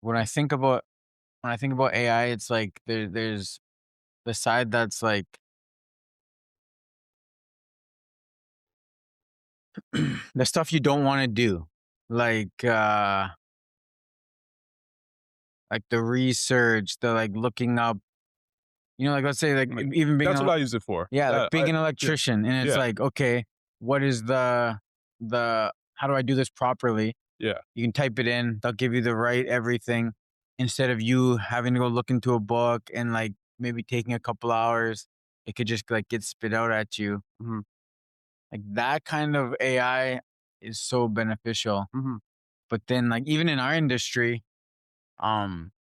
when I think about AI, it's like there's the side that's like the stuff you don't want to do, like like the research, the like looking up, like let's say like Like, even being that's what I use it for. yeah, like being an Yeah, electrician, and it's yeah, like, okay, what is the how do I do this properly? yeah, You can type it in, they'll give you the right everything instead of you having to go look into a book and like maybe taking a couple hours. It could just like get spit out at you. mhm, Like that kind of AI is so beneficial. mhm, But then like even in our industry, um,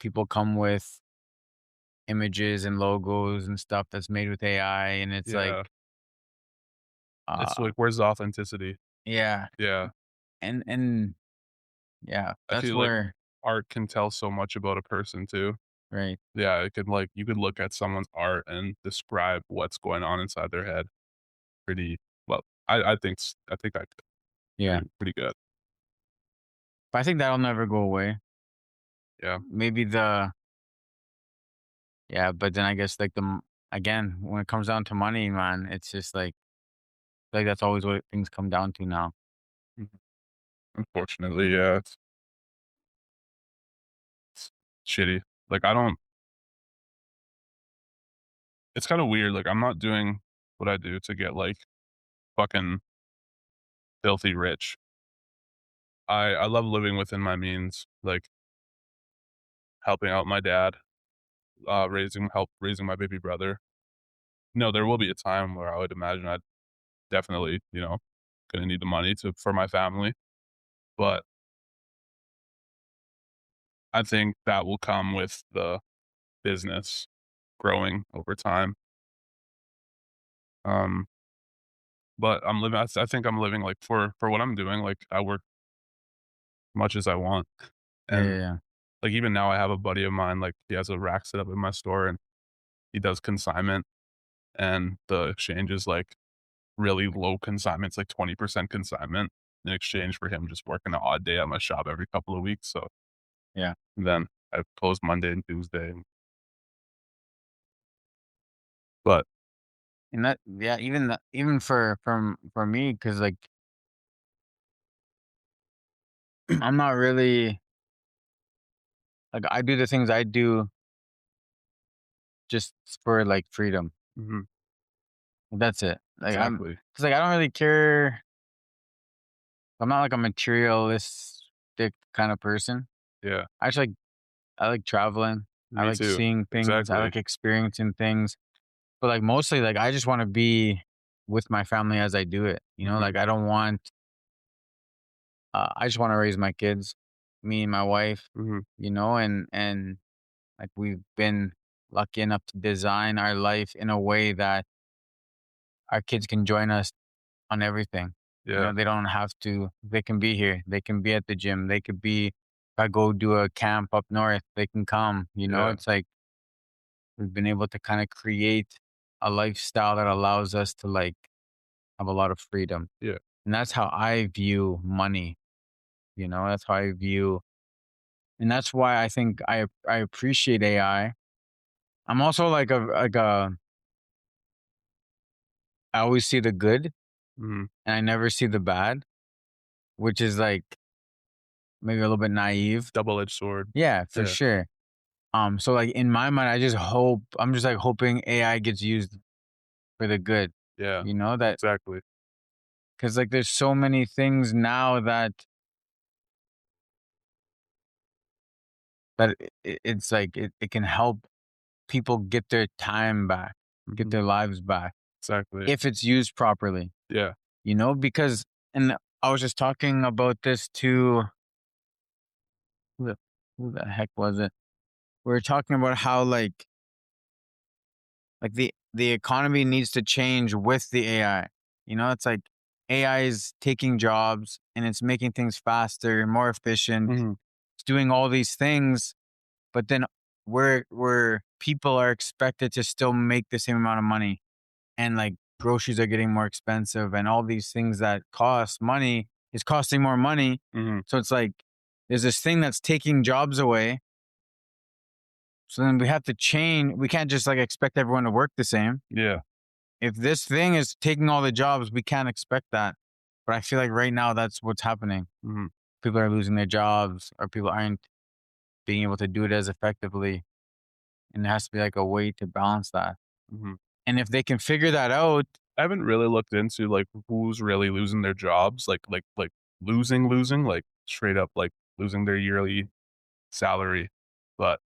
people come with images and logos and stuff that's made with AI, and it's like, yeah. It's uh, like, where's the authenticity? yeah, Yeah. and yeah, I that's feel like where art can tell so much about a person too. right, Yeah, it could, like you could look at someone's art and describe what's going on inside their head pretty well. I think I could yeah. pretty good. But I think that'll never go away. Yeah. Maybe yeah, but then I guess like again, when it comes down to money, man, it's just like that's always what things come down to now. Mhm. Unfortunately, yeah, it's shitty. Like, I don't it's kinda weird, like, I'm not doing what I do to get, like, fucking filthy rich. I love living within my means, like, helping out my dad, raising my baby brother. No, there will be a time where I would imagine I'd definitely, gonna need the money for my family, but I think that will come with the business growing over time. Um, but I think I'm living, like, for what I'm doing, like, I work much as I want, Yeah, yeah, and, yeah. like, even now I have a buddy of mine, like, he has a rack set up in my store, and he does consignment, and the exchange is, like, really low consignment. It's like 20% consignment in exchange for him just working an odd day at my shop every couple of weeks, so Yeah. then I close Monday and Tuesday, but And that yeah, even for me, because like I'm not really like I do the things I do just for like freedom. mhm, That's it. Like exactly. because like I don't really care. I'm not like a materialistic kind of person. Yeah, I just like I like traveling. I me like too. seeing things. I Exactly. like experiencing things. But like mostly like I just want to be with my family as I do it. Mhm, Like I don't want I just want to raise my kids, me and my wife, mhm, and like we've been lucky enough to design our life in a way that our kids can join us on everything. yeah, They don't have to, they can be here. They can be at the gym. They could be, if I go do a camp up north, they can come. yeah, It's like we've been able to kind of create a lifestyle that allows us to like have a lot of freedom. yeah, And that's how I view money. That's how I view, and that's why I think I appreciate AI. I'm also I always see the good mhm, and I never see the bad, which is like maybe a little bit naive. double-edged sword. Yeah, for Yeah, sure. So like in my mind, I'm just like hoping AI gets used for the good. yeah, That exactly. because like there's so many things now that it's like it can help people get their time back, get Mhm, their lives back exactly. if it's used properly. Yeah, Because and I was just talking about this to who the heck was it? We were talking about how like the economy needs to change with the AI. It's like AI is taking jobs and it's making things faster, more efficient. mhm, It's doing all these things, but then where people are expected to still make the same amount of money, and like groceries are getting more expensive and all these things that cost money is costing more money. mhm, So it's like there's this thing that's taking jobs away. So then we have to change. We can't just like expect everyone to work the same. Yeah. If this thing is taking all the jobs, we can't expect that. But I feel like right now that's what's happening. Mhm. People are losing their jobs, or people aren't being able to do it as effectively. And there has to be like a way to balance that. Mhm. And if they can figure that out, I haven't really looked into, like, who's really losing their jobs, like, losing, like, straight up, like, losing their yearly salary, but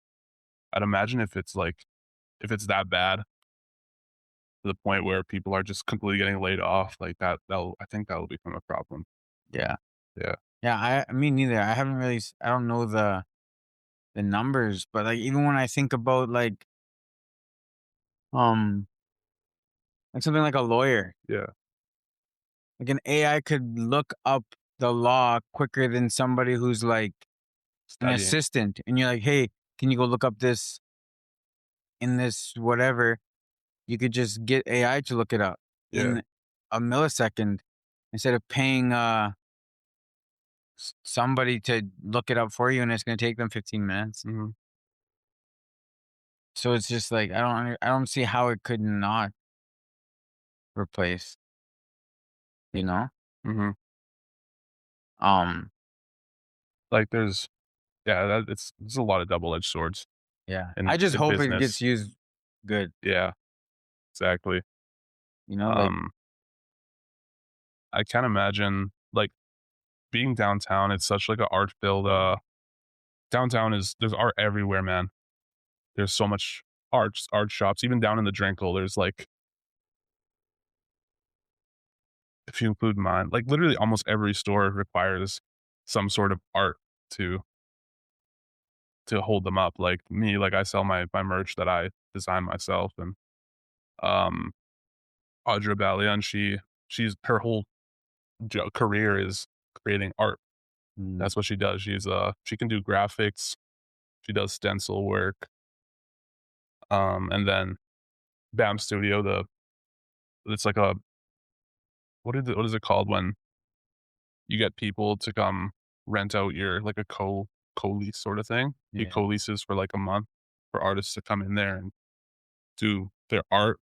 I'd imagine if it's that bad to the point where people are just completely getting laid off, like, that'll I think that'll become a problem. yeah, Yeah, yeah, me neither. I haven't really, I don't know the numbers, but like even when I think about um like something like a lawyer, yeah, like an AI could look up the law quicker than somebody who's like an studying. assistant, and you're like, hey, can you go look up this in this whatever? You could just get AI to look it up Yeah, in a millisecond instead of paying somebody to look it up for you, and it's going to take them 15 minutes. mhm, So it's just like I don't see how it could not replace, you know? mhm. Um Like, yeah, it's a lot of double-edged swords yeah. I in just hope it business. gets used good, Yeah, exactly. you know, like Um, I can't imagine, like, being downtown, it's such, like, a art-filled, downtown is there's art everywhere, man. There's so much art shops, even down in the Drinkle, there's, like, if you include mine, like, literally almost every store requires some sort of art to hold them up. Like, me, like, I sell my merch that I design myself, and, um, Audra Balian, she's her whole career is creating art. mm, That's what she does. She can do graphics, she does stencil work, and then BAM Studio, it's like a what is it called when you get people to come rent out your like a co-lease sort of thing. He yeah. co-leases for like a month for artists to come in there and do their art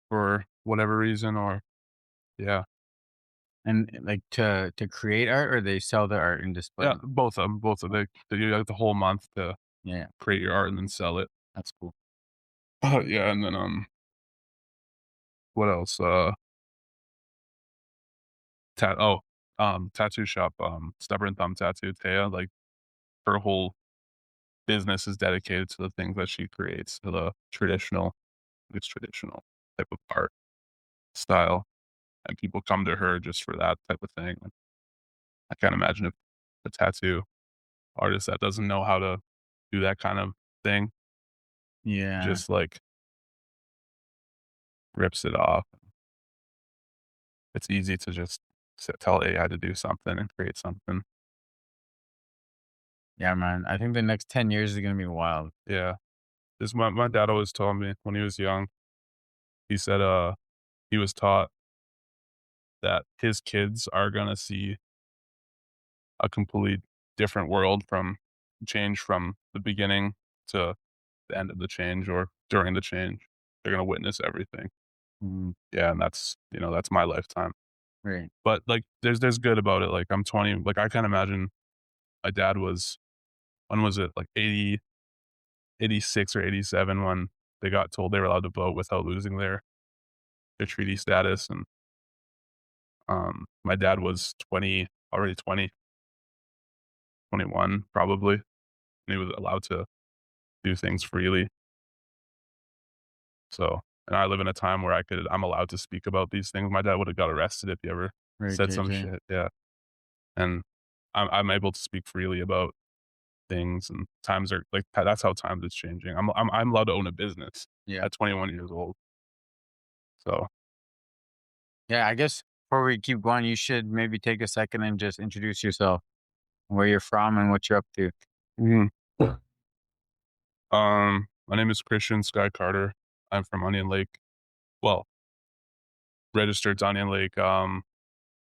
for whatever reason or yeah. And like to create art, or they sell their art and display Yeah, them. both of them, both of they you have the whole month to Yeah, create your art and then sell it. that's cool. Yeah, and then, what else? Tattoo shop, Stubborn Thumb Tattoo, Taya, like, her whole business is dedicated to the things that she creates, to the traditional type of art style, and people come to her just for that type of thing, and I can't imagine if a tattoo artist that doesn't know how to do that kind of thing Yeah. just, like, rips it off. It's easy to just tell AI to do something and create something. Yeah, man. I think the next 10 years is gonna be wild. Yeah. This my dad always told me when he was young, he said, he was taught that his kids are gonna see a complete different world from change from the beginning to the end of the change or during the change. They're gonna witness everything. Mm, Yeah, and that's my lifetime. right. But, like, there's good about it, like, I'm 20, like, I can't imagine my dad was when was it? Like, 86 or 87 when they got told they were allowed to vote without losing their treaty status, and, my dad was 20, already 20, 21 probably, and he was allowed to do things freely. So and I live in a time where I'm allowed to speak about these things. My dad would've got arrested if he ever Right, said some JJ. shit, yeah, and I'm able to speak freely about things, and times are like, that's how times is changing. I'm allowed to own a business Yeah. at 21 years old, so Yeah, I guess before we keep going, you should maybe take a second and just introduce yourself, where you're from and what you're up to. mhm. My name is Christian Sky Carter. I'm from Onion Lake. Well, registered to Onion Lake.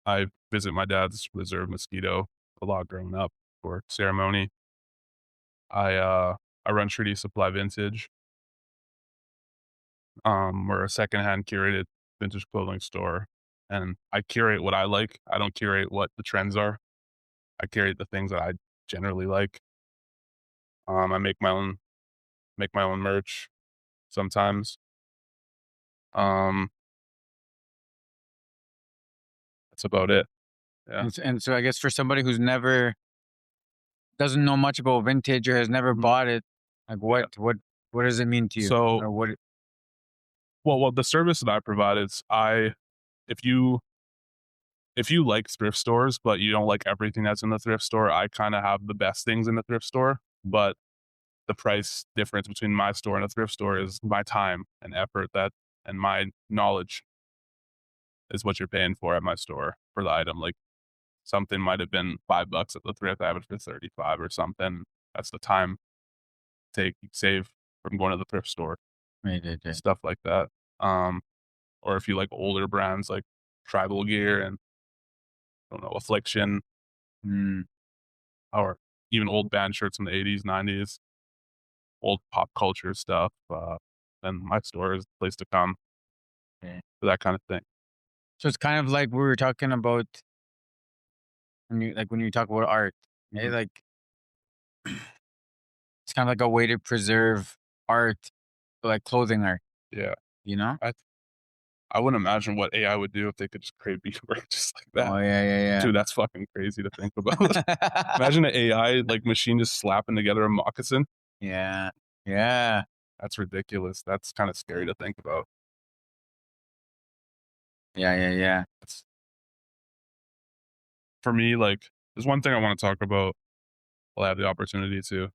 I visit my dad's reserve Mosquito a lot growing up. for ceremony. I, uh, I run Treaty Supply Vintage. We're a secondhand curated vintage clothing store, and I curate what I like. I don't curate what the trends are. I curate the things that I generally like. I make my own merch sometimes. Um, that's about it. Yeah. And so I guess for somebody who's never doesn't know much about vintage or has never Mhm. bought it, like Yeah. what does it mean to you? So, Or what well, the service that I provide is if you if you like thrift stores, but you don't like everything that's in the thrift store, I kind of have the best things in the thrift store, but the price difference between my store and a thrift store is my time and effort and my knowledge is what you're paying for at my store for the item. Like something might have been $5 at the thrift, I have it for 35 or something. That's the time take save from going to the thrift store, right, right, right. stuff like that. Um, or if you like older brands like Tribal Gear and I don't know, Affliction, Mm, or even old band shirts from the 80s, 90s, old pop culture stuff, then my store is the place to come okay. for that kind of thing. So it's kind of like we were talking about when you talk about art, eh? Mhm. Like it's kind of like a way to preserve art, like clothing art, Yeah. you know? I I wouldn't imagine what AI would do if they could just create beadwork just like that. Oh yeah, yeah, Dude, that's fucking crazy to think about. yeah. Imagine an AI, like, machine just slapping together a moccasin. Yeah. Yeah. That's ridiculous. That's kinda scary to think about. Yeah, yeah, yeah. It's for me, like, there's one thing I wanna talk about while I have the opportunity to.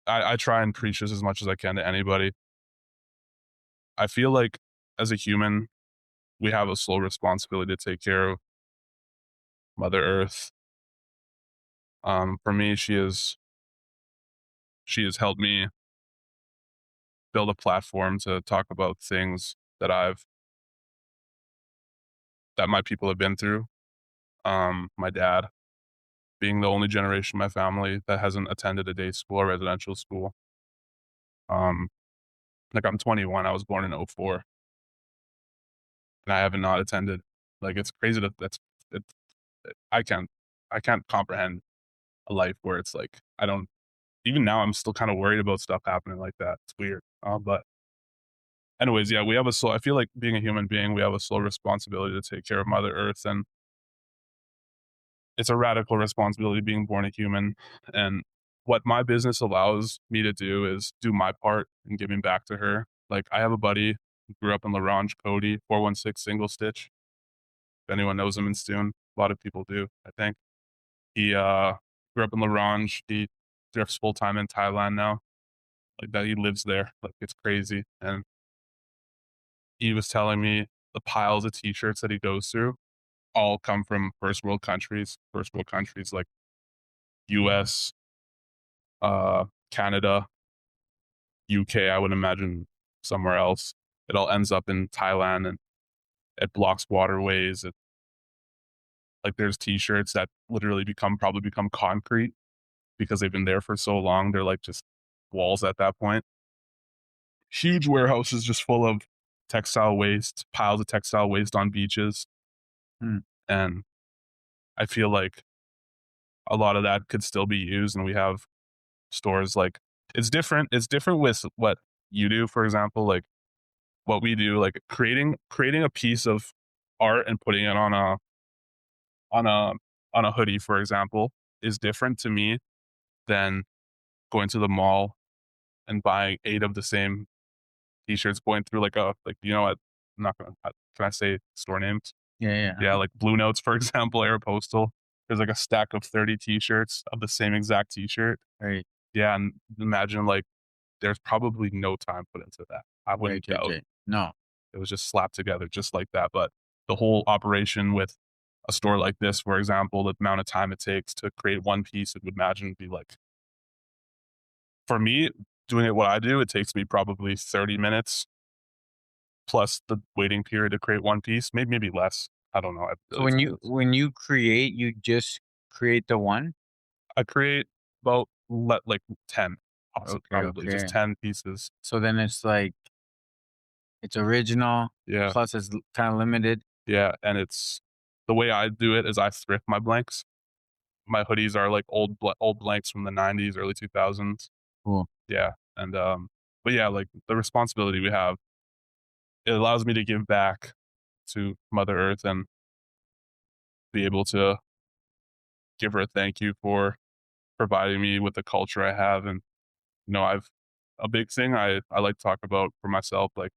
I try and preach this as much as I can to anybody. I feel like as a human, we have a sole responsibility to take care of Mother Earth. For me, she has helped me build a platform to talk about things that my people have been through. My dad being the only generation in my family that hasn't attended a day school or residential school. Um, like I'm 21, I was born in '04, and I haven't not attended. Like it's crazy that it's I can't I can't comprehend a life where it's like I don't even now I'm still kind of worried about stuff happening like that. It's weird. But anyways, yeah, we have a soul. I feel like being a human being, we have a sole responsibility to take care of Mother Earth, and it's a radical responsibility being born a human. And what my business allows me to do is do my part in giving back to her. Like I have a buddy who grew up in Larange, Cody, 416 single stitch. If anyone knows him in Stoon, a lot of people do, I think. He grew up in Larange. He drifts full time in Thailand now. Like that, he lives there. Like it's crazy. And he was telling me the piles of t-shirts that he goes through all come from first world countries like US, Canada, UK, I would imagine somewhere else. It all ends up in Thailand and it blocks waterways. Like there's t-shirts that literally probably become concrete because they've been there for so long. They're like just walls at that point. Huge warehouses just full of textile waste, piles of textile waste on beaches. Mm, And I feel like a lot of that could still be used. And we have stores like it's different. It's different with what you do, for example, like what we do, like creating a piece of art and putting it on a on a hoodie, for example, is different to me than going to the mall and buying 8 of the same t-shirts, going through what I'm not gonna can I say store names? yeah, yeah, Yeah, like Blue Notes, for example, Aeropostale. There's like a stack of 30 t-shirts of the same exact t-shirt. right, Yeah, and imagine like there's probably no time put into that. I right, wouldn't right, doubt. right. No, It was just slapped together just like that, but the whole operation with a store like this, for example, the amount of time it takes to create one piece, it would imagine be like for me, doing it what I do, it takes me probably 30 minutes plus the waiting period to create one piece, maybe less. I don't know, So it's when you create, you just create the one? I create about like 10, Okay, probably just okay. 10 pieces. So then it's like it's original, Yeah, plus it's kinda limited. yeah, and it's the way I do it is I thrift my blanks. My hoodies are like old blanks from the '90s, early 2000s. Cool. Yeah, and, but yeah, like, the responsibility we have, it allows me to give back to Mother Earth and be able to give her a thank you for providing me with the culture I have, and, I've a big thing I like to talk about for myself, like,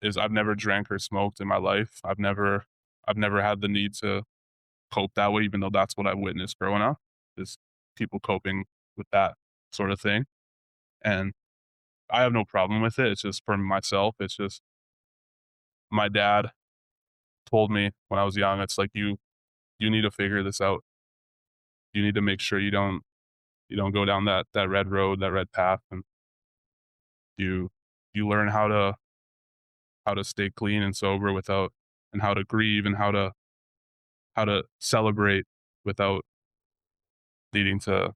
is I've never drank or smoked in my life. I've never had the need to cope that way, even though that's what I witnessed growing up, is people coping with that sort of thing, and I have no problem with it. It's just for myself, it's just my dad told me when I was young, it's like, "You need to figure this out. You need to make sure you don't go down that red road, that red path, and you you learn how to stay clean and sober without and how to grieve and how to celebrate without needing to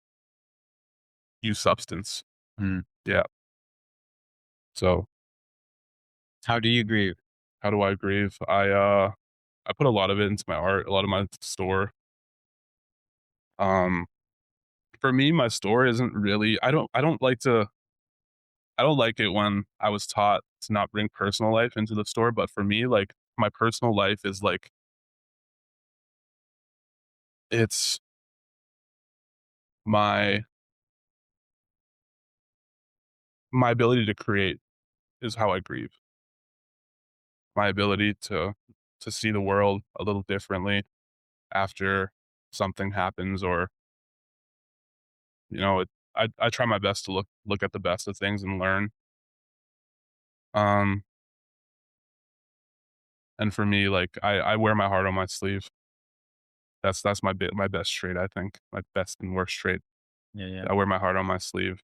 use substance." Mm. Yeah. So, How do you grieve? how do I grieve? I put a lot of it into my art, a lot of my store. Um, for me, my store isn't really I don't like it when I was taught to not bring personal life into the store, but for me, like, my personal life is like it's my my ability to create is how I grieve. My ability to see the world a little differently after something happens or, I try my best to look at the best of things and learn. Um, and for me, like, I wear my heart on my sleeve. That's my best trait, I think, my best and worst trait. Yeah, yeah. I wear my heart on my sleeve,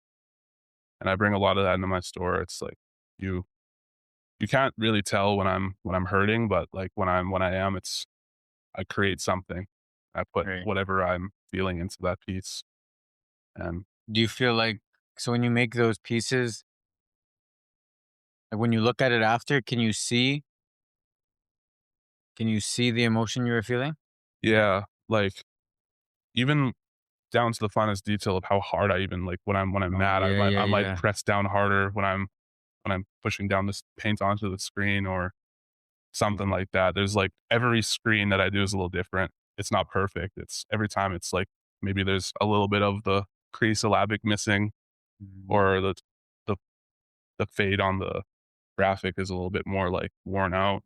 and I bring a lot of that into my store. It's like you you can't really tell when I'm hurting, but, like, when I am, it's I create something. I put Right. whatever I'm feeling into that piece, and Do you feel like so when you make those pieces, like when you look at it after, can you see the emotion you were feeling? yeah, like, even down to the finest detail of how hard I even like, when I'm Oh, mad, yeah, yeah, I might yeah. press down harder when I'm pushing down this paint onto the screen or something like that. There's, like, every screen that I do is a little different. It's not perfect. It's every time it's, like, maybe there's a little bit of the pre-syllabic missing Mhm. or the the fade on the graphic is a little bit more, like, worn out.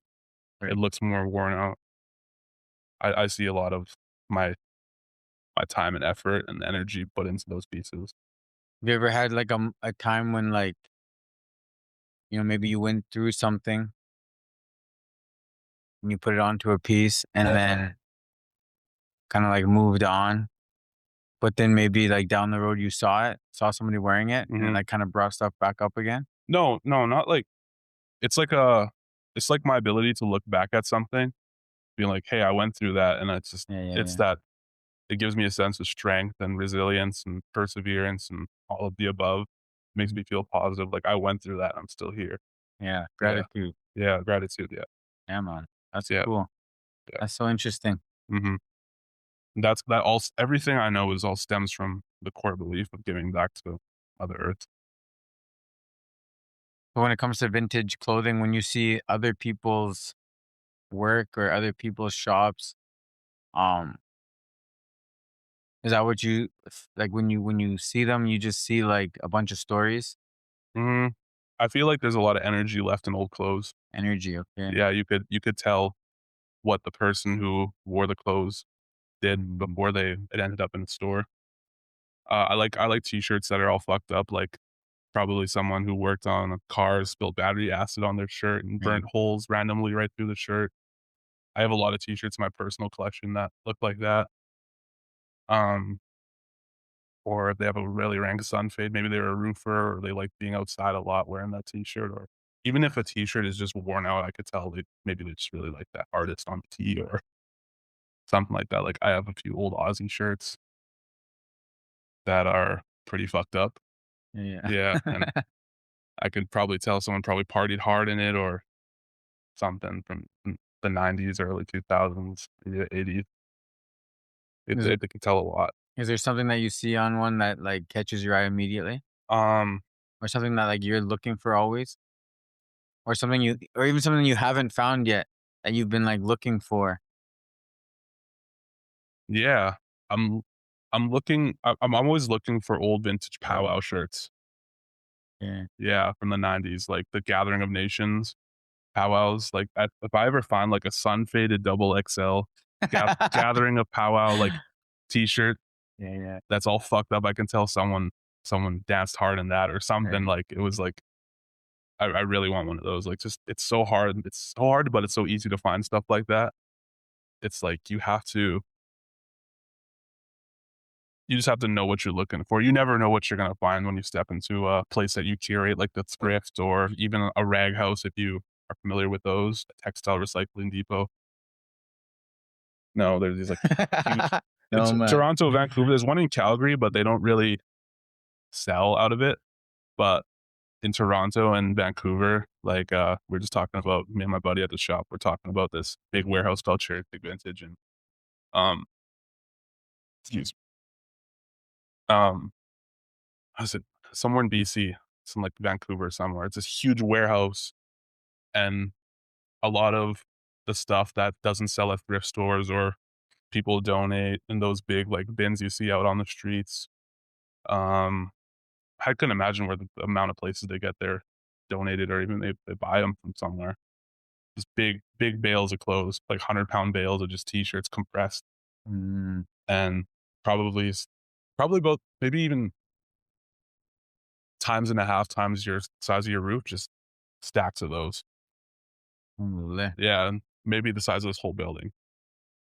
It Right. looks more worn out. I see a lot of my my time and effort and energy put into those pieces. Have you ever had like a time when like, maybe you went through something and you put it onto a piece and then kind of like moved on, but then maybe like down the road you saw somebody wearing it and it Mhm. like kind of brought stuff back up again? No, no, not like it's like a it's like my ability to look back at something, being like, "Hey, I went through that," and Yeah, yeah, it's yeah. that it gives me a sense of strength and resilience and perseverance and all of the above. Makes Mhm. me feel positive, like, I went through that, I'm still here. Yeah, Yeah. gratitude. Yeah, gratitude, yeah. Yeah, man. That's Yeah, cool. yeah. That's so interesting. Mhm. That all everything I know is all stems from the core belief of giving back to Mother Earth. But when it comes to vintage clothing, when you see other people's work or other people's shops, um, is that what like when you see them, you just see like a bunch of stories, Mhm. I feel like there's a lot of energy left in old clothes. energy, okay? Yeah, you could tell what the person who wore the clothes did Mhm. before it ended up in the store. I like T-shirts that are all fucked up, like, probably someone who worked on a car spilled battery acid on their shirt and Yeah. burnt holes randomly right through the shirt. I have a lot of T-shirts in my personal collection that look like that. Um, or if they have a really rank sun fade, maybe they were a roofer or they like being outside a lot wearing that T-shirt or even if a t-shirt is just worn out, I could tell maybe they just really like that artist on the tee or something like that. Like, I have a few old Aussie shirts that are pretty fucked up. Yeah. Yeah, and I could probably tell someone probably partied hard in it or something from the '90s, early 2000s, maybe the '80s. Is They can tell a lot. is there something that you see on one that, like, catches your eye immediately? Um, Or something that, like, you're looking for always? Or something you or even something you haven't found yet that you've been, like, looking for? yeah, I'm I'm always looking for old vintage powwow shirts. Yeah. Yeah, from the '90s, like the Gathering of Nations powwows. Like, if I ever find like a sun faded double XL Gathering of Powwow like t-shirt Yeah, yeah, that's all fucked up, I can tell someone danced hard in that or something. right. Like, it was like I really want one of those. Like, just it's so hard, but it's so easy to find stuff like that. It's like you just have to know what you're looking for. You never know what you're gonna find when you step into a place that you curate, like the thrift or even a rag house if you are familiar with those, a textile recycling depot. No, there's these, like, huge in No, man. Toronto, Vancouver, there's one in Calgary, but they don't really sell out of it. But in Toronto and Vancouver, like, we're just talking about me and my buddy at the shop, we're talking about this big warehouse called Cherry Vintage and, um, excuse how's it somewhere in BC, some, like, Vancouver somewhere. It's this huge warehouse, and a lot of the stuff that doesn't sell at thrift stores or people donate in those big, like, bins you see out on the streets. Um, I couldn't imagine where the amount of places they get their donated or even they buy them from somewhere. Just big bales of clothes, like 100-pound bales of just T-shirts compressed, Mm, and probably probably about maybe even times and a half times your size of your roof, just stacks of those. Alhamdulillah. Yeah, and maybe the size of this whole building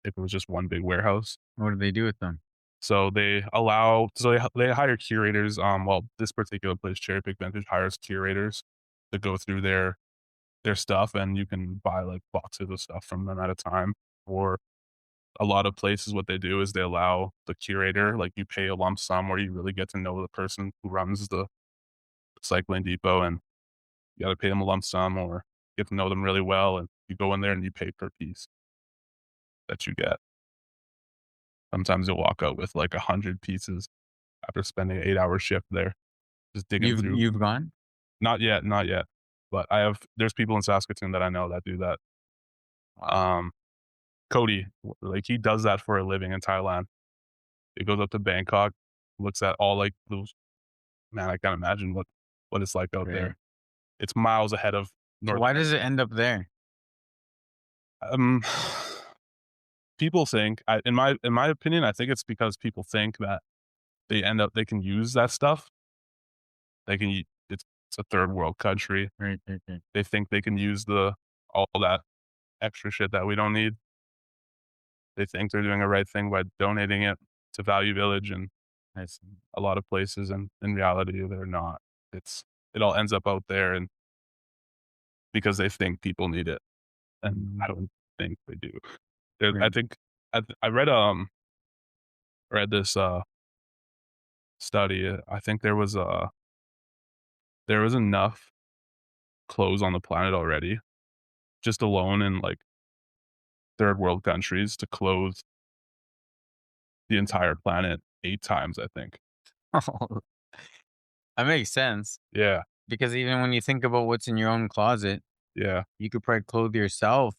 if it was just one big warehouse. What do they do with them? So they hire curators, well, this particular place, Cherry Pick Vintage, hires curators to go through their stuff, and you can buy, like, boxes of stuff from them at a time. Or a lot of places, what they do is they allow the curator, like, you pay a lump sum where you really get to know the person who runs the recycling depot, and you gotta pay them a lump sum or get to know them really well, and you go in there and you pay per piece that you get. Sometimes you'll walk out with, like, 100 pieces after spending an 8-hour shift there, just digging through. You've gone? Not yet, not yet, but there's people in Saskatoon that I know that do that. Wow. Um, Cody, like, he does that for a living in Thailand. He goes up to Bangkok, looks at all, like, those man, I can't imagine what it's like out Right. there. It's miles ahead of So North why America. does it end up there? Um, people think in my opinion, I think it's because people think that they can use that stuff. They can u it's a third world country. Right, right, right. They think they can use all that extra shit that we don't need. They think they're doing the right thing by donating it to Value Village and I see. a lot of places, and in reality, they're not. It all ends up out there and because they think people need it, and I Mm, don't think they do. I right. think I read this, study. I think there was enough clothes on the planet already, just alone in, like, third world countries to clothe the entire planet 8 times, I think. That makes sense Yeah, because even when you think about what's in your own closet, yeah. you could probably clothe yourself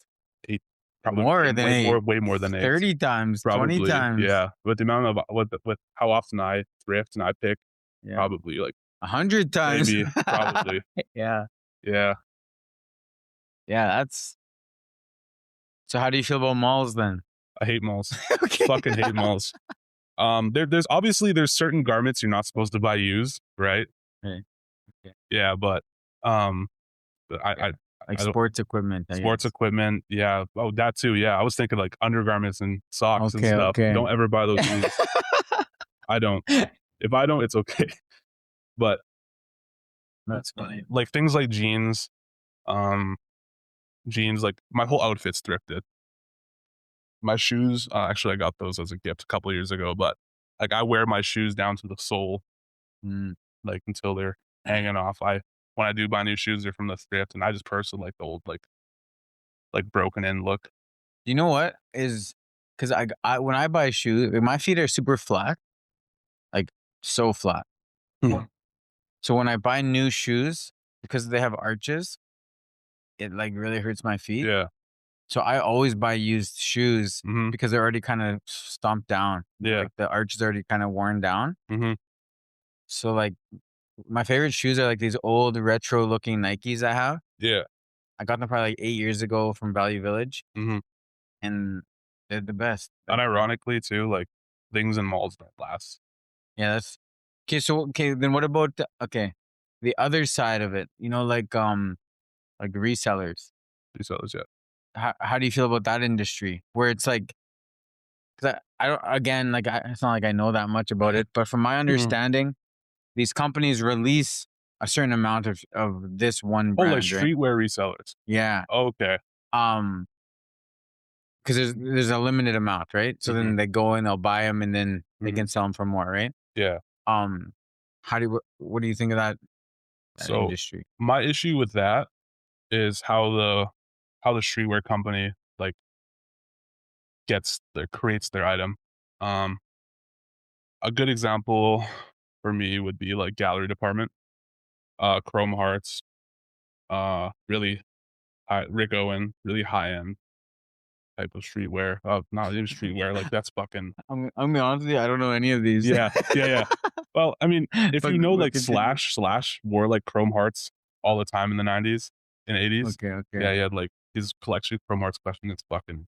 8 probably more than 8, way more than 8. 30 times, 20 Probably, times. yeah. With the amount of with how often I thrift and I pick, Yeah. probably, like, 100 times. maybe, probably. Yeah. Yeah. Yeah, that's so how do you feel about malls then? I hate malls. Okay. Fucking hate malls. There's obviously there's certain garments you're not supposed to buy used, right? Right. Okay. Yeah, but Yeah. Like I don't sports equipment, I sports guess. equipment, yeah. Oh, that too, yeah. I was thinking, like, undergarments and socks and Okay, stuff. okay. Don't ever buy those used. I don't. If I don't, it's okay. But, That's funny. like, things like jeans Um, Jeans, like, my whole outfit's thrifted. My shoes, actually, I got those as a gift a couple years ago, but, like, I wear my shoes down to the sole, Mm. like, until they're hanging off. I When I do buy new shoes, they're from the thrift, and I just personally like the old, like, broken in look. You know what is because I when I buy shoes, my feet are super flat, like so flat. Mhm. So when I buy new shoes, because they have arches, it like really hurts my feet. Yeah. So I always buy used shoes Mhm. because they're already kind of stomped down. Yeah. Like the arch is already kind of worn down. Mhm. So like my favorite shoes are like these old retro looking Nikes I have. Yeah. I got them probably like 8 years ago from Value Village, Mhm. and they're the best. Like, Unironically too, like, things in malls don't last. yeah, that's okay. So okay, then what about the other side of it? Like resellers. These others, yeah. How do you feel about that industry? Where it's like, 'cause I don't again like it's not like I know that much about it, but from my Mhm. understanding, these companies release a certain amount of this one Oh, like brand, right? streetwear resellers. Yeah. Okay. Um, because there's a limited amount, right? So Mhm. then they go and they'll buy them, and then they Mhm. can sell them for more, right? Yeah. Um, what do you think of that So, industry? my issue with that is how the streetwear company, like, creates their item. Um, a good example for me would be, like, gallery department, Chrome Hearts, really Rick Owen, really high-end type of streetwear. Not even streetwear, like, that's fucking I'm gonna be honest with you, I don't know any of these. yeah, yeah, yeah. Well, I mean, if you know, But like, continue. Slash wore, like, Chrome Hearts all the time in the '90s and '80s. Okay, Yeah, okay. he had, like, his collection, Chrome Hearts collection is fucking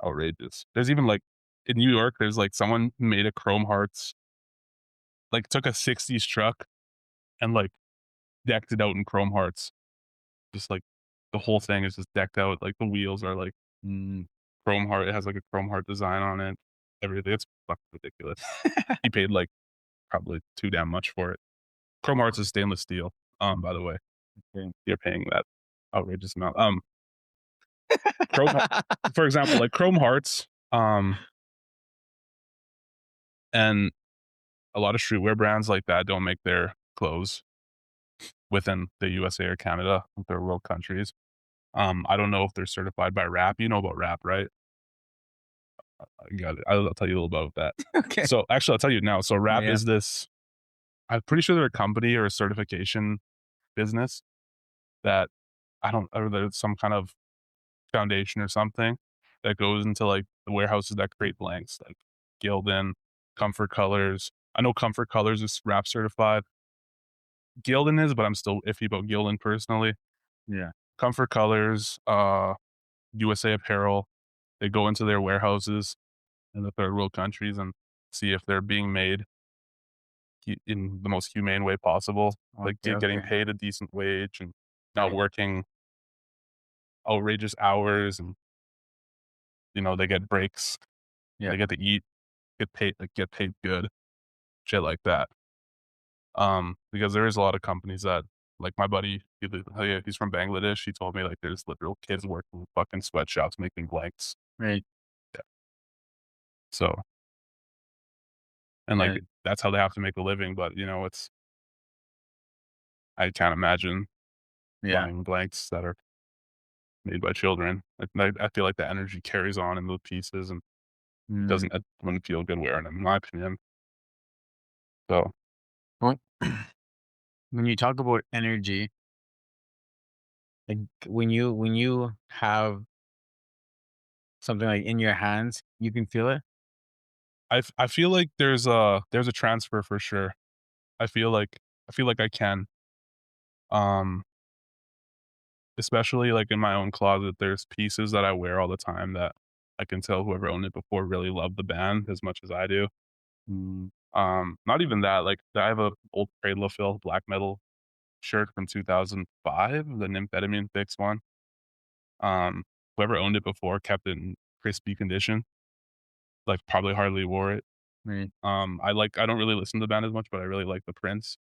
outrageous. There's even, like in New York, there's, like, someone made a Chrome Hearts like, took a '60s truck and, like, decked it out in Chrome Hearts. Just, like, the whole thing is just decked out, like, the wheels are, like, Chrome Heart it has, like, a Chrome Heart design on it, everything, it's fucking ridiculous. He paid, like, probably too damn much for it. Chrome Hearts is stainless steel, by the way. Okay. You're paying that outrageous amount. Chrome Heart for example, like, Chrome Hearts, and a lot of streetwear brands like that don't make their clothes within the USA or Canada, third world countries. I don't know if they're certified by RAP. You know about RAP, right? I got it. I'll tell you a little about that. Okay. So, actually, I'll tell you now. So, RAP Yeah. is this I'm pretty sure they're a company or a certification business that I don't or there's some kind of foundation or something that goes into, like, the warehouses that create blanks, like Gildan, Comfort Colors. I know Comfort Colors is RAP certified. Gildan is, but I'm still iffy about Gildan personally. Yeah. Comfort Colors, USA Apparel, they go into their warehouses in the third world countries and see if they're being made in the most humane way possible, like Okay, getting okay. paid a decent wage and not Right. working outrageous hours and they get breaks, Yeah. they get to eat, get paid good, shit like that. Because there is a lot of companies that like my buddy, he's from Bangladesh. He told me like there's literal kids working in fucking sweatshops making blanks. Right. Yeah. So and like Yeah. that's how they have to make a living. But it's I can't imagine Yeah. buying blanks that are made by children. I feel like the energy carries on in the pieces and Mm. it wouldn't feel good wearing them, in my opinion. So Well, when you talk about energy, like when you have something like in your hands, you can feel it. I feel like there's a transfer for sure. I feel like I can. Um, Especially like in my own closet, there's pieces that I wear all the time that I can tell whoever owned it before really loved the band as much as I do. Mm. Not even that, like I have a old Cradle of Filth black metal shirt from 2005, the Nymphetamine Fix one. Whoever owned it before kept it in crispy condition, like probably hardly wore it. Right. I don't really listen to the band as much, but I really like the Prince.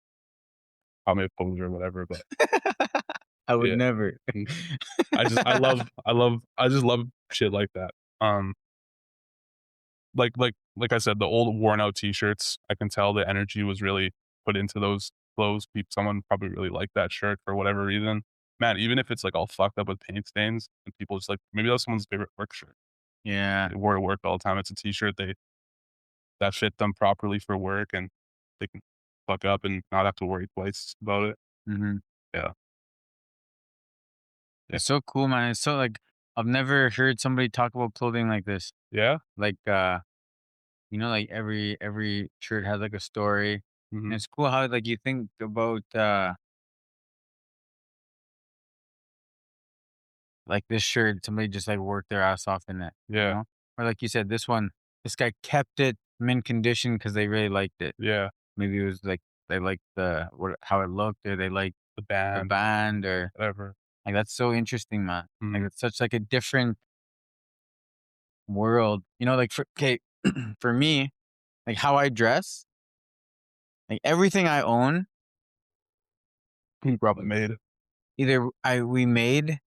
Call me a poser or whatever, but I would Yeah. never. Mm. I just love shit like that. Um, like I said, the old worn out T-shirts, I can tell the energy was really put into those clothes. Someone probably really liked that shirt for whatever reason. Man, even if it's, like, all fucked up with paint stains and people just like maybe that's someone's favorite work shirt. Yeah. They wore to work all the time. It's a T-shirt that fit them properly for work, and they can fuck up and not have to worry twice about it. Mhm. Yeah. Yeah. It's so cool, man. It's so, like, I've never heard somebody talk about clothing like this. Yeah? Like, like, every shirt has, like, a story, and Mhm. it's cool how, like, you think about, like, this shirt, somebody just, like, worked their ass off in it, you Yeah. know? Or like you said, this one, this guy kept it mint condition because they really liked it. Yeah. Maybe it was, like, they liked how it looked, or they liked The the band, band, or whatever. like, that's so interesting, man. Like, Mhm. it's such, like, a different world, like, for me, like, how I dress, like, everything I own, He probably made it. either we made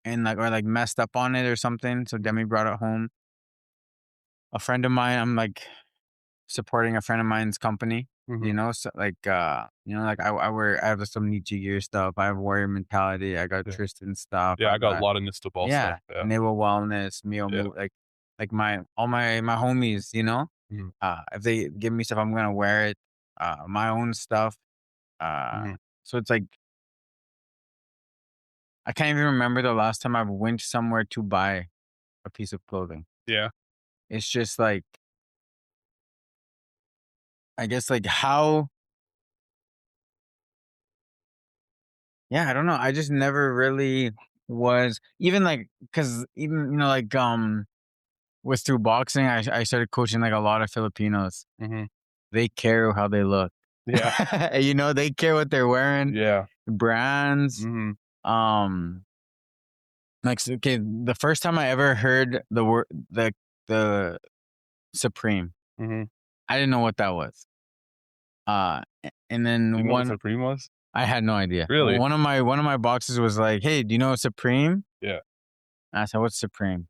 and, like, or, like, messed up on it or something, so Mhm. Demi brought it home. A friend of mine, I'm, like, supporting a friend of mine's company, Mhm. so, like, like, I have some Nietzsche gear stuff, I have Warrior Mentality, I got Yeah. Tristan stuff, Yeah, I I got a got, lot of Nista Ball stuff. yeah, Yeah. Naval Wellness, Mio Yeah. Mo like, my all my homies, Mhm. if they give me stuff, I'm gonna wear it, my own stuff, uh, Mhm. so it's like, I can't even remember the last time I've went somewhere to buy a piece of clothing. Yeah. It's just like, I guess, like, how yeah, I don't know, I just never really was even, like, because even, like, with through boxing, I started coaching, like, a lot of Filipinos. Mhm. They care how they look. Yeah. They care what they're wearing, Yeah. brands, Mhm. um, like, okay, the first time I ever heard the Supreme, Mhm. I didn't know what that was. And You then know what Supreme was? I had no idea. Really? One of my boxes was like, "Hey, do you know Supreme?" Yeah. And I said, "What's Supreme?"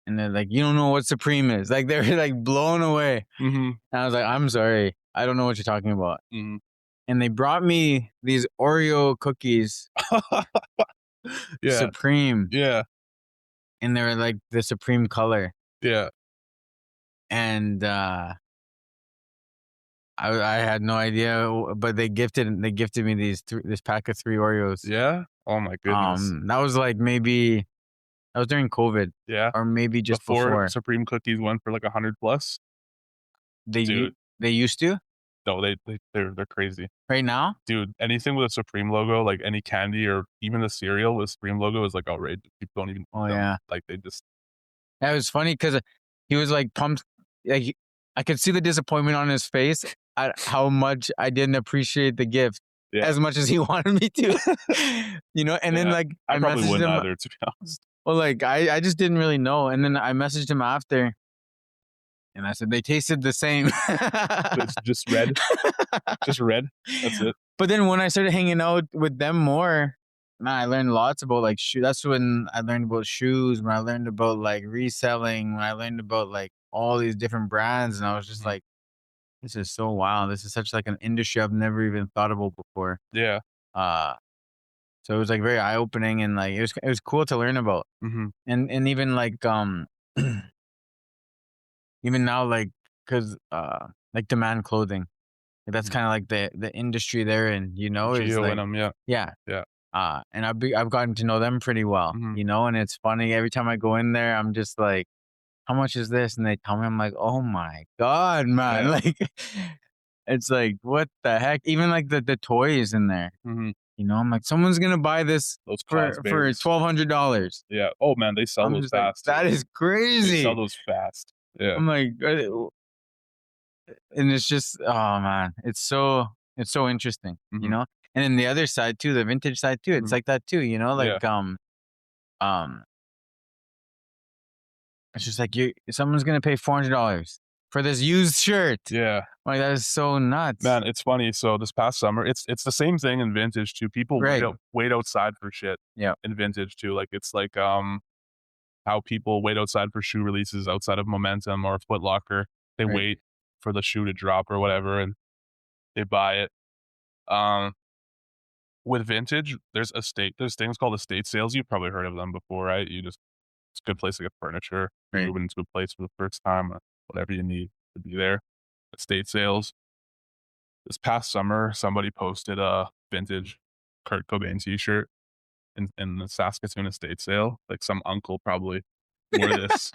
And they're like, "You don't know what Supreme is." Like, they're, like, blown away. Mhm. And I was like, "I'm sorry. I don't know what you're talking about." Mhm. And they brought me these Oreo cookies, Yeah. Supreme, Yeah. and they were, like, the Supreme color. Yeah. And, I had no idea, but they gifted me this pack of 3 Oreos. Yeah? Oh my goodness. That was, like, maybe that was during COVID, Yeah. or maybe just Before before. Supreme cookies went for like 100 plus? They u Dude, they used to? no, they're crazy. Right now? Dude, anything with a Supreme logo, like any candy or even the cereal with Supreme logo is, like, outrageous. People don't even Oh, eat them. yeah. Like, they just That was funny because he was, like, pumped, like, I could see the disappointment on his face at how much I didn't appreciate the gift yeah. as much as he wanted me to, and then, Yeah. like, I I probably messaged wouldn't him, either, to be honest. well, like, I just didn't really know, and then I messaged him after, and I said, "They tasted the same." It's just red. Just red. That's it. But then when I started hanging out with them more, man, I learned lots about, like, that's when I learned about shoes, when I learned about, like, reselling, when I learned about, like, all these different brands, and I was just Mhm. like, "This is so wild. This is such, like, an industry I've never even thought about before." Yeah. Uh, so it was, like, very eye-opening, and, like, it was cool to learn about. Mhm. And even, like, even now, like, 'cause, like, demand clothing, that's Mhm. kinda like the industry they're in, is Geo like, and yeah. yeah. Yeah. And I've gotten to know them pretty well, Mhm. and it's funny every time I go in there, I'm just like, "How much is this?" And they tell me, I'm like, "Oh my god, man!" Yeah. Like, it's like, what the heck? Even like the toys in there, Mhm. I'm like, someone's gonna buy this Those for cosplayers. $1,200. Yeah. Oh, man, they sell I'm those just like, fast that too. is They sell crazy. those fast. Yeah. I'm like, and it's just, oh man, it's so interesting, Mhm. And then the other side too, the vintage side too, it's Mhm. like that too, Yeah. like, um, it's just like, someone's gonna pay $400. for this used shirt. Yeah. Like, that is so nuts. Man, it's funny. So this past summer, it's the same thing in vintage too. People Right. wait outside for shit Yeah. in vintage too. Like it's like how people wait outside for shoe releases outside of Momentum or Foot Locker. They Right. wait for the shoe to drop or whatever, and they buy it. Um, with vintage, there's things called estate sales. You've probably heard of them before, right? It's a good place to get furniture. You're Right. moving into a place for the first time, or whatever you need to be there. Estate sales. This past summer, somebody posted a vintage Kurt Cobain t-shirt in the Saskatoon estate sale. Like some uncle probably wore this.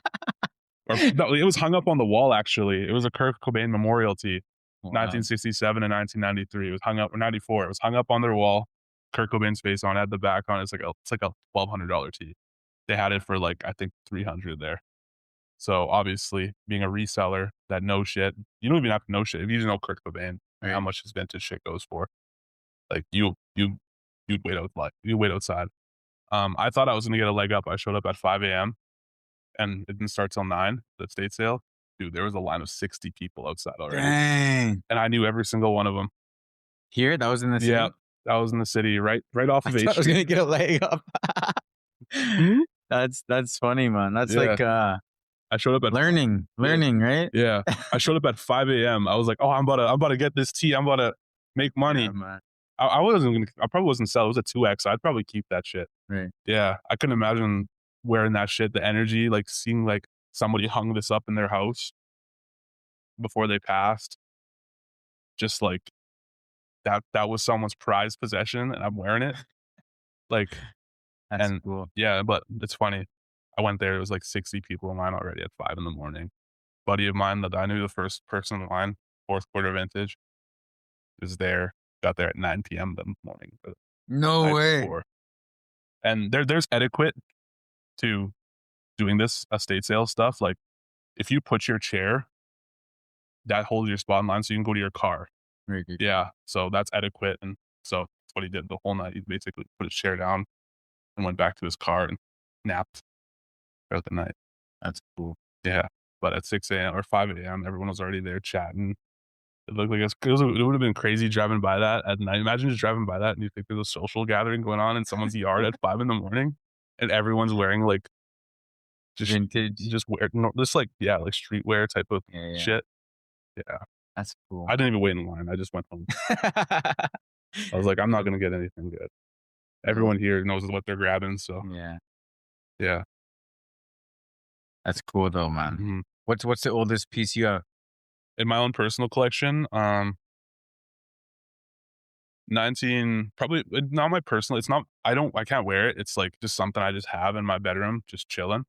Or no, it was hung up on the wall actually. It was a Kurt Cobain memorial tee, Wow. 1967 and 1993. It was hung up or 94. It was hung up on their wall. Kurt Cobain's face on it, had the back on it. It's like a $1,200 tee. They had it for like I think 300 there. So obviously, being a reseller that knows shit, you don't even have to know shit. If you just know Kurt Cobain and how Right. much his vintage shit goes for, like you'd wait out like you wait outside. I thought I was gonna get a leg up. I showed up at 5 a.m. and it didn't start till 9, the state sale. Dude, there was a line of 60 people outside already, Dang. and I knew every single one of them. Here? That was in the Yeah, city? that was in the city, right off I of 8th thought I was Street. gonna get a leg up. Mhm. That's funny, man. That's Yeah, like, I showed up at yeah, learning, right? yeah. I showed up at 5 a.m. I was like, "Oh, I'm about to get this tea. I'm about to make Yeah, money." man. I probably wasn't sell. It was a 2X. I'd probably keep that shit. Right. Yeah, I couldn't imagine wearing that shit, the energy, like, seeing, like, somebody hung this up in their house before they passed, just, like, that was someone's prized possession, and I'm wearing it, like That's and cool. yeah, but it's funny. I went there, it was, like, 60 people in line already at 5 in the morning. Buddy of mine that I knew the first person in line, 4th quarter vintage, was there, got there at 9 p.m. the morning, the No night way. before, and there's etiquette to doing this estate sale stuff, like, if you put your chair, that holds your spot in line so you can go to your car. Right, right. Yeah, so that's etiquette, and so that's what he did the whole night. He basically put his chair down and went back to his car and napped throughout the night. That's cool. Yeah, but at 6 a.m. or 5 a.m., everyone was already there chatting. It looked like it would have been crazy driving by that at night. Imagine just driving by that and you think there's a social gathering going on in someone's yard at 5 in the morning, and everyone's wearing, like, just Vintage. just wear no just, like yeah, like, streetwear type of Yeah, yeah. shit. Yeah. That's cool. I didn't even wait in line. I just went home. I was like, "I'm not gonna get anything good." No. Everyone here knows what they're grabbing, so Yeah. yeah. That's cool though, man. Mhm. What's the oldest piece you have? In my own personal collection, 19 probably not my personal it's not I can't wear it. It's, like, just something I just have in my bedroom, just chilling.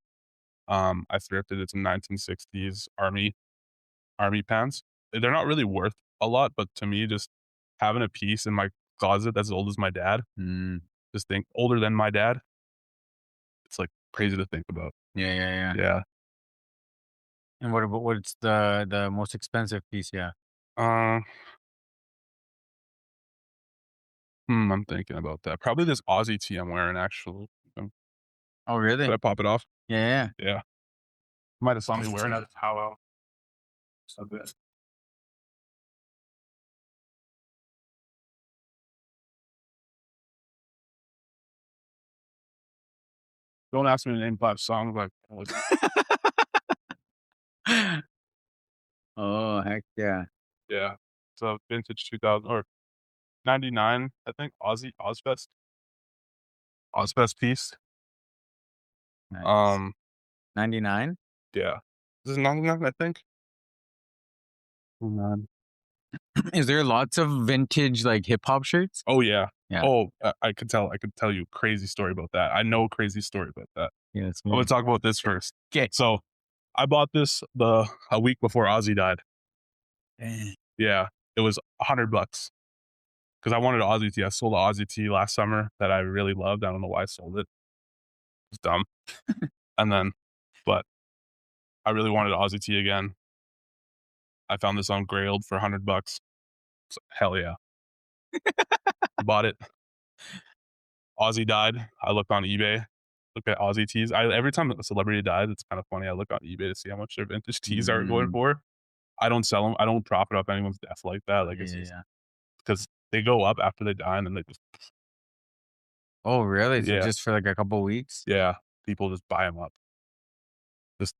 I thrifted it some 1960s army pants. They're not really worth a lot, but to me, just having a piece in my closet that's as old as my dad, Mm. just think older than my dad, it's, like, crazy to think about. Yeah, yeah, yeah. Yeah. And what's the most expensive piece? Yeah. Uh, I'm thinking about that. Probably this Aussie tee I'm wearing, actually. Oh, Could really? I pop it off? Yeah, Yeah. Might have saw me wearing it at powwow. So good. Don't ask me to name 5 songs, like yeah. Oh, heck yeah. yeah. It's a vintage 2000 or 99, I think, Ozfest piece. Nice. Um, 99? yeah. This is 99, I think? Oh, man. Is there lots of vintage, like, hip hop shirts? Oh, yeah. Yeah. Oh, I could tell you a crazy story about that. I know a crazy story about that. Yes, I'm gonna man. talk about this first. 'Kay. So, I bought this a week before Ozzy died. Dang. Yeah, it was $100 because I wanted an Ozzy tee. I sold an Ozzy tee last summer that I really loved. I don't know why I sold it. It's dumb. And then but I really wanted an Ozzy tee again. I found this on Grailed for $100. So, hell yeah. Bought it. Ozzy died. I looked on eBay, look at Ozzy tees. Every time a celebrity dies, it's kind of funny. I look on eBay to see how much their vintage tees are going Mm. for. I don't sell them. I don't profit off anyone's death like that, like, Yeah, it's yeah, just yeah. because they go up after they die, and then they just Oh, really? So yeah, just for, like, a couple weeks? yeah, people just buy them up just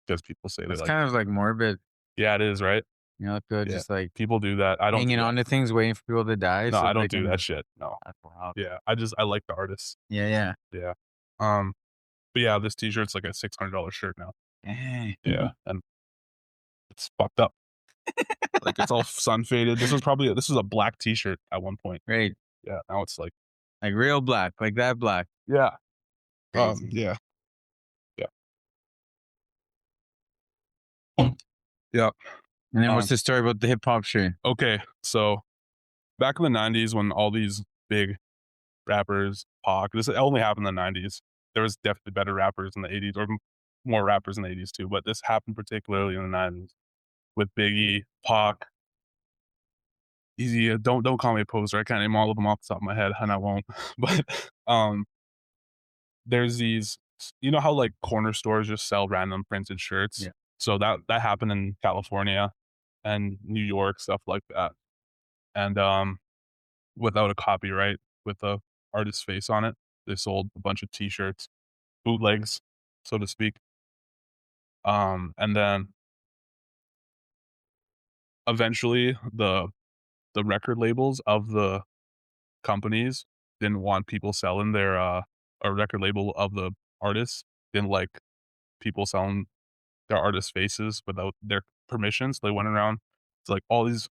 because people say they That's like kind it. of, like, morbid, Yeah, it is, right? people Yeah. just, like, People do that. I don't do hanging that. on to things waiting for people to die No, so I they don't do that can shit, no. that's wild. Yeah, I like the artists. Yeah, yeah. Yeah. Um, but yeah, this t-shirt's like a $600 shirt now. Dang. Yeah, and it's fucked up. Like, it's all sun faded. This was a black t-shirt at one point. Right. Yeah, now it's like Like, real black, like that black. yeah, Crazy. yeah, yeah, yeah. And then what's Um, the story about the hip hop shirt? okay, so back in the '90s when all these big rappers, Pac, this only happened in the '90s. There was definitely better rappers in the '80s or more rappers in the '80s too, but this happened particularly in the '90s with Biggie, Pac, Easy. Don't call me a poser. I can't name all of them off the top of my head, and I won't. But there's these. You know how like corner stores just sell random printed shirts. Yeah. So that happened in California and New York, stuff like that. And without a copyright, with a artist's face on it, they sold a bunch of T-shirts, bootlegs, so to speak. And then eventually the record labels of the companies didn't want people selling their, a record label of the artists didn't like people selling their artists' faces without their permission, so they went around to, like, all these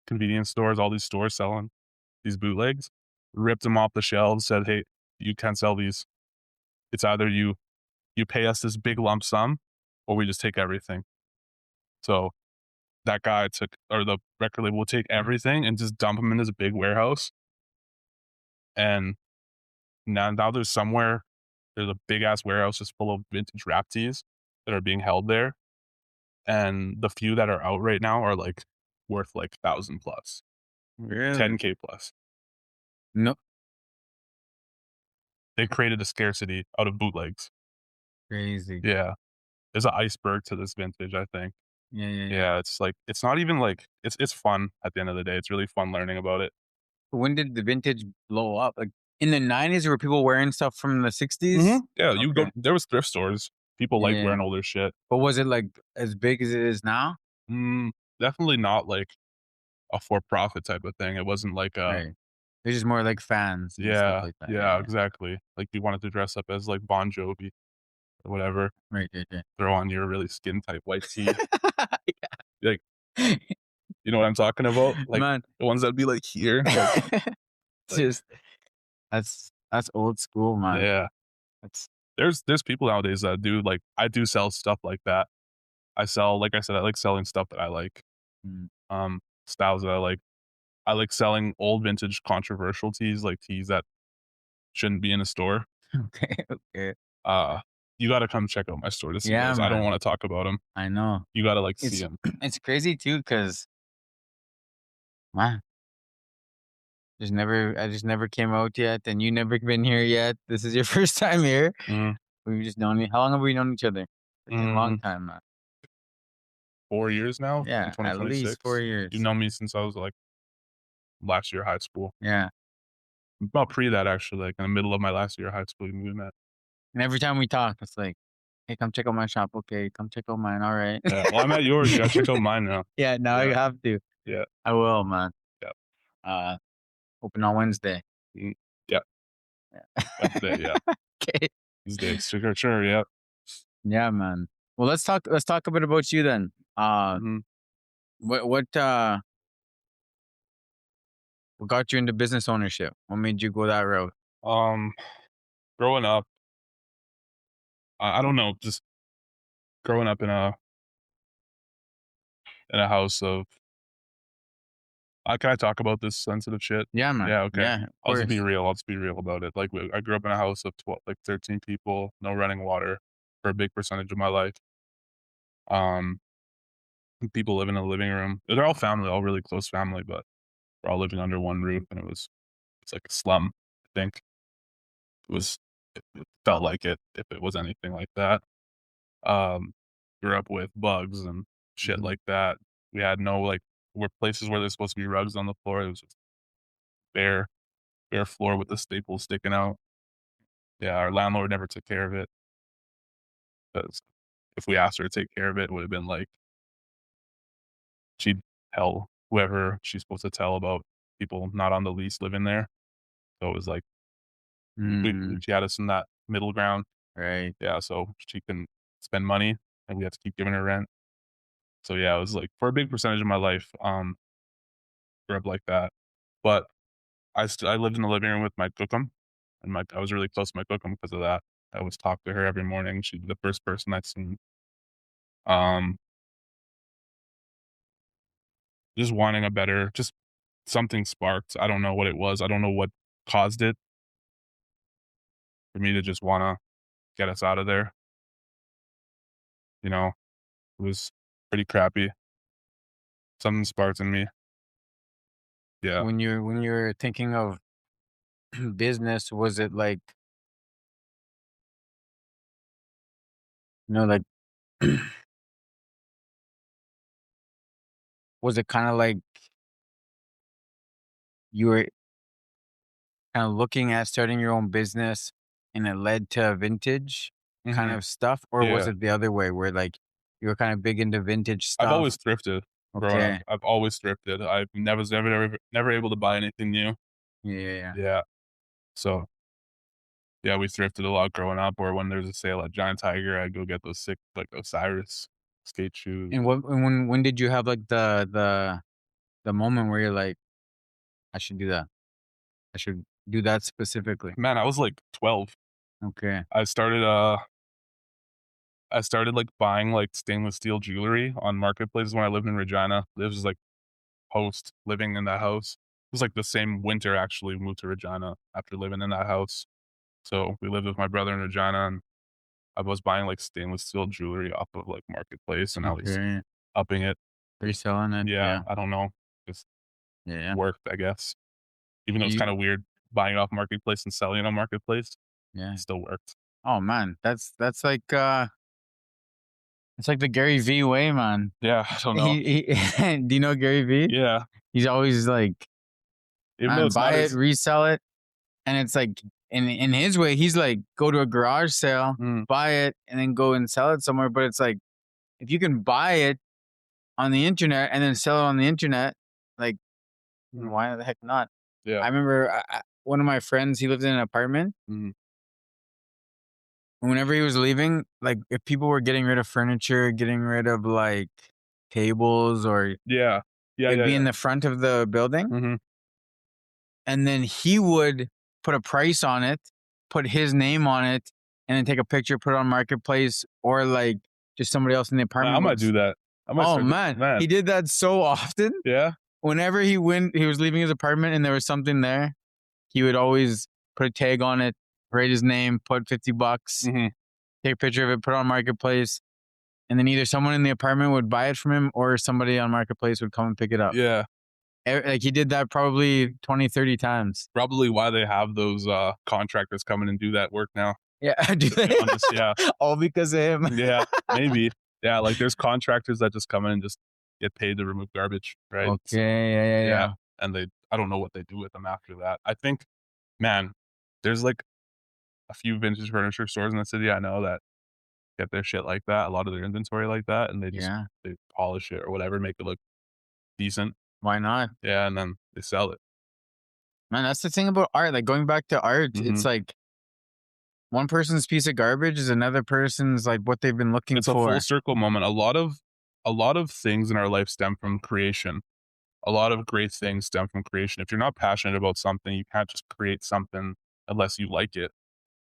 convenience stores, all these stores selling these bootlegs, ripped them off the shelves, said, "Hey, you can't sell these. It's either you pay us this big lump sum, or we just take everything." So, that guy took or the record label would take everything and just dump them in this big warehouse, and now there's a big ass warehouse just full of vintage rap tees that are being held there, and the few that are out right now are, like, worth, like, 1,000 plus, Really? 10K plus. No. They created a scarcity out of bootlegs. Crazy. Yeah. There's an iceberg to this vintage, I think. Yeah, yeah, yeah. Yeah, it's like it's not even like it's fun at the end of the day. It's really fun learning about it. When did the vintage blow up? Like, in the '90s, were people wearing stuff from the '60s? Yeah, you go Okay. there was thrift stores. People like Yeah. wearing older shit. But was it, like, as big as it is now? Mm, definitely not like a for-profit type of thing. It wasn't like a Right. They're just more like fans and stuff yeah, like that. Yeah, yeah, yeah. exactly. Like you wanted to dress up as like Bon Jovi or whatever, Right, right, right. throw on your really skin tight white tee. Like, you know what I'm talking about? Like Man, the ones that'd be like here, like just that's old school, man. yeah. That's There's people nowadays that do like I do sell stuff like that. I sell like I said, I like selling stuff that I like, mm, styles that I like. I like selling old vintage controversial tees, like tees that shouldn't be in a store. okay, okay. Uh, you gotta come check out my store to see Yeah, those. I don't man. wanna talk about them. I know. You gotta, like, see It's them. it's crazy too, cause man, I just never came out yet, and you never been here yet. This is your first time here. Mhm, We've just known how long have we known each other? Freaking long mhm. time, man. 4 years now in Yeah, at least 4 2026. You years. know me since I was, like, last year of high school. Yeah, Well, pre that actually, like, in the middle of my last year of high school, we met. and every time we talk, it's like, "Hey, come check out my shop." "Okay, come check out mine." "Alright." Yeah, well, I'm at yours, you gotta check out mine now. Yeah, now I Yeah, have to. yeah, I will, man. yeah, Uh, Open on Wednesday. yeah. Yeah. Wednesday, yeah. 'Kay. Tuesday, sure, yeah. Yeah, man. Well, let's talk a bit about you then. Mhm. What got you into business ownership? What made you go that route? Um, growing up, I don't know, just growing up in a house of can I talk about this sensitive shit? Yeah, man. Yeah, okay. Yeah, of course. I'll just be real about it. Like, I grew up in a house of 12 like, 13 people, no running water for a big percentage of my life. Um, People live in a living room. They're all family, all really close family, but we're all living under one roof, and it's like a slum, I think. It felt like it if it was anything like that. Um, Grew up with bugs and shit Mhm. like that. We had no, like were places where there's supposed to be rugs on the floor, it was just bare bare floor with the staples sticking out. Yeah, our landlord never took care of it, 'cause if we asked her to take care of it, it would've been like she'd tell whoever she's supposed to tell about people not on the lease living there. So it was like Mm, she had us in that middle ground. right. Yeah, so she couldn't spend money, and we had to keep giving her rent. So, yeah, it was, like, for a big percentage of my life, grew up like that. But I lived in the living room with my cookum, and I was really close to my cookum because of that. I always talk to her every morning. She'd be the first person I'd seen. Um, just wanting a better just something sparked. I don't know what it was. I don't know what caused it for me to just wanna get us out of there, you know? It was pretty crappy. Something sparked in me. Yeah. When you're thinking of business, was it like, like was it kinda like you were kinda looking at starting your own business and it led to vintage kind Mhm. of stuff? Or was Yeah. it the other way where, like, you were kinda big into vintage I've stuff? always thrifted growing up. Okay. I've always thrifted. I've never able to buy anything new. Yeah, yeah, yeah. Yeah. So, yeah, we thrifted a lot growing up, or when there's a sale at Giant Tiger, I'd go get those sick, like, Osiris skate shoes. And when did you have, like, the moment where you're like, "I should do that. I should do that specifically." Man, I was, like, 12. Okay. I started, uh I started, like, buying, like, stainless steel jewelry on marketplaces when I lived in Regina. This was, like, post living in that house. It was, like, the same winter, actually, we moved to Regina after living in that house. So, we lived with my brother in Regina, and I was buying, like, stainless steel jewelry off of, like, marketplace, and I was Okay. upping it. Reselling it. Yeah, Yeah. I don't know. Just Yeah, yeah. worked, I guess. Even though it's kinda You weird buying off marketplace and selling on marketplace, yeah. it still worked. Oh, man. That's like, it's like the Gary V way, man. Yeah, I don't know. He do you know Gary V? Yeah, He's always like, even though "Man, it's buy not it, as resell it." And it's like in his way, he's like, "Go to a garage sale, mm, buy it, and then go and sell it somewhere." But it's like, if you can buy it on the internet and then sell it on the internet, like, mm, why the heck not? yeah, I remember one of my friends, he lived in an apartment. mhm. And whenever he was leaving, like if people were getting rid of furniture, getting rid of like tables, or Yeah. Yeah, it'd yeah, be yeah. in the front of the building, Mhm. and then he would put a price on it, put his name on it, and then take a picture, put it on Marketplace, or like just somebody else in the Man, I apartment might would. do that. I might Oh start do man, man. he did that so often. Yeah? Whenever he was leaving his apartment and there was something there, he would always put a tag on it, write his name, put $50, Mhm. take a picture of it, put it on Marketplace, and then either someone in the apartment would buy it from him or somebody on Marketplace would come and pick it up. Yeah. Like he did that probably 20, 30 times. Probably why they have those, contractors come in and do that work now. Yeah, do To be they? honest, yeah. All because of him. Yeah, maybe. Yeah, like, there's contractors that just come in and just get paid to remove garbage, right? Okay, yeah, yeah, Yeah, yeah. and I don't know what they do with them after that. I think, man, there's, like, a few vintage furniture stores in the city I know that get their shit like that, a lot of their inventory like that, and Yeah, they polish it or whatever, make it look decent. why not? Yeah, and then they sell it. Man, that's the thing about art. Like going back to art, it's Mhm. like one person's piece of garbage is another person's like what they've been looking It's a full for. circle moment. A lot of things in our life stem from creation. A lot of great things stem from creation. If you're not passionate about something, you can't just create something unless you like it,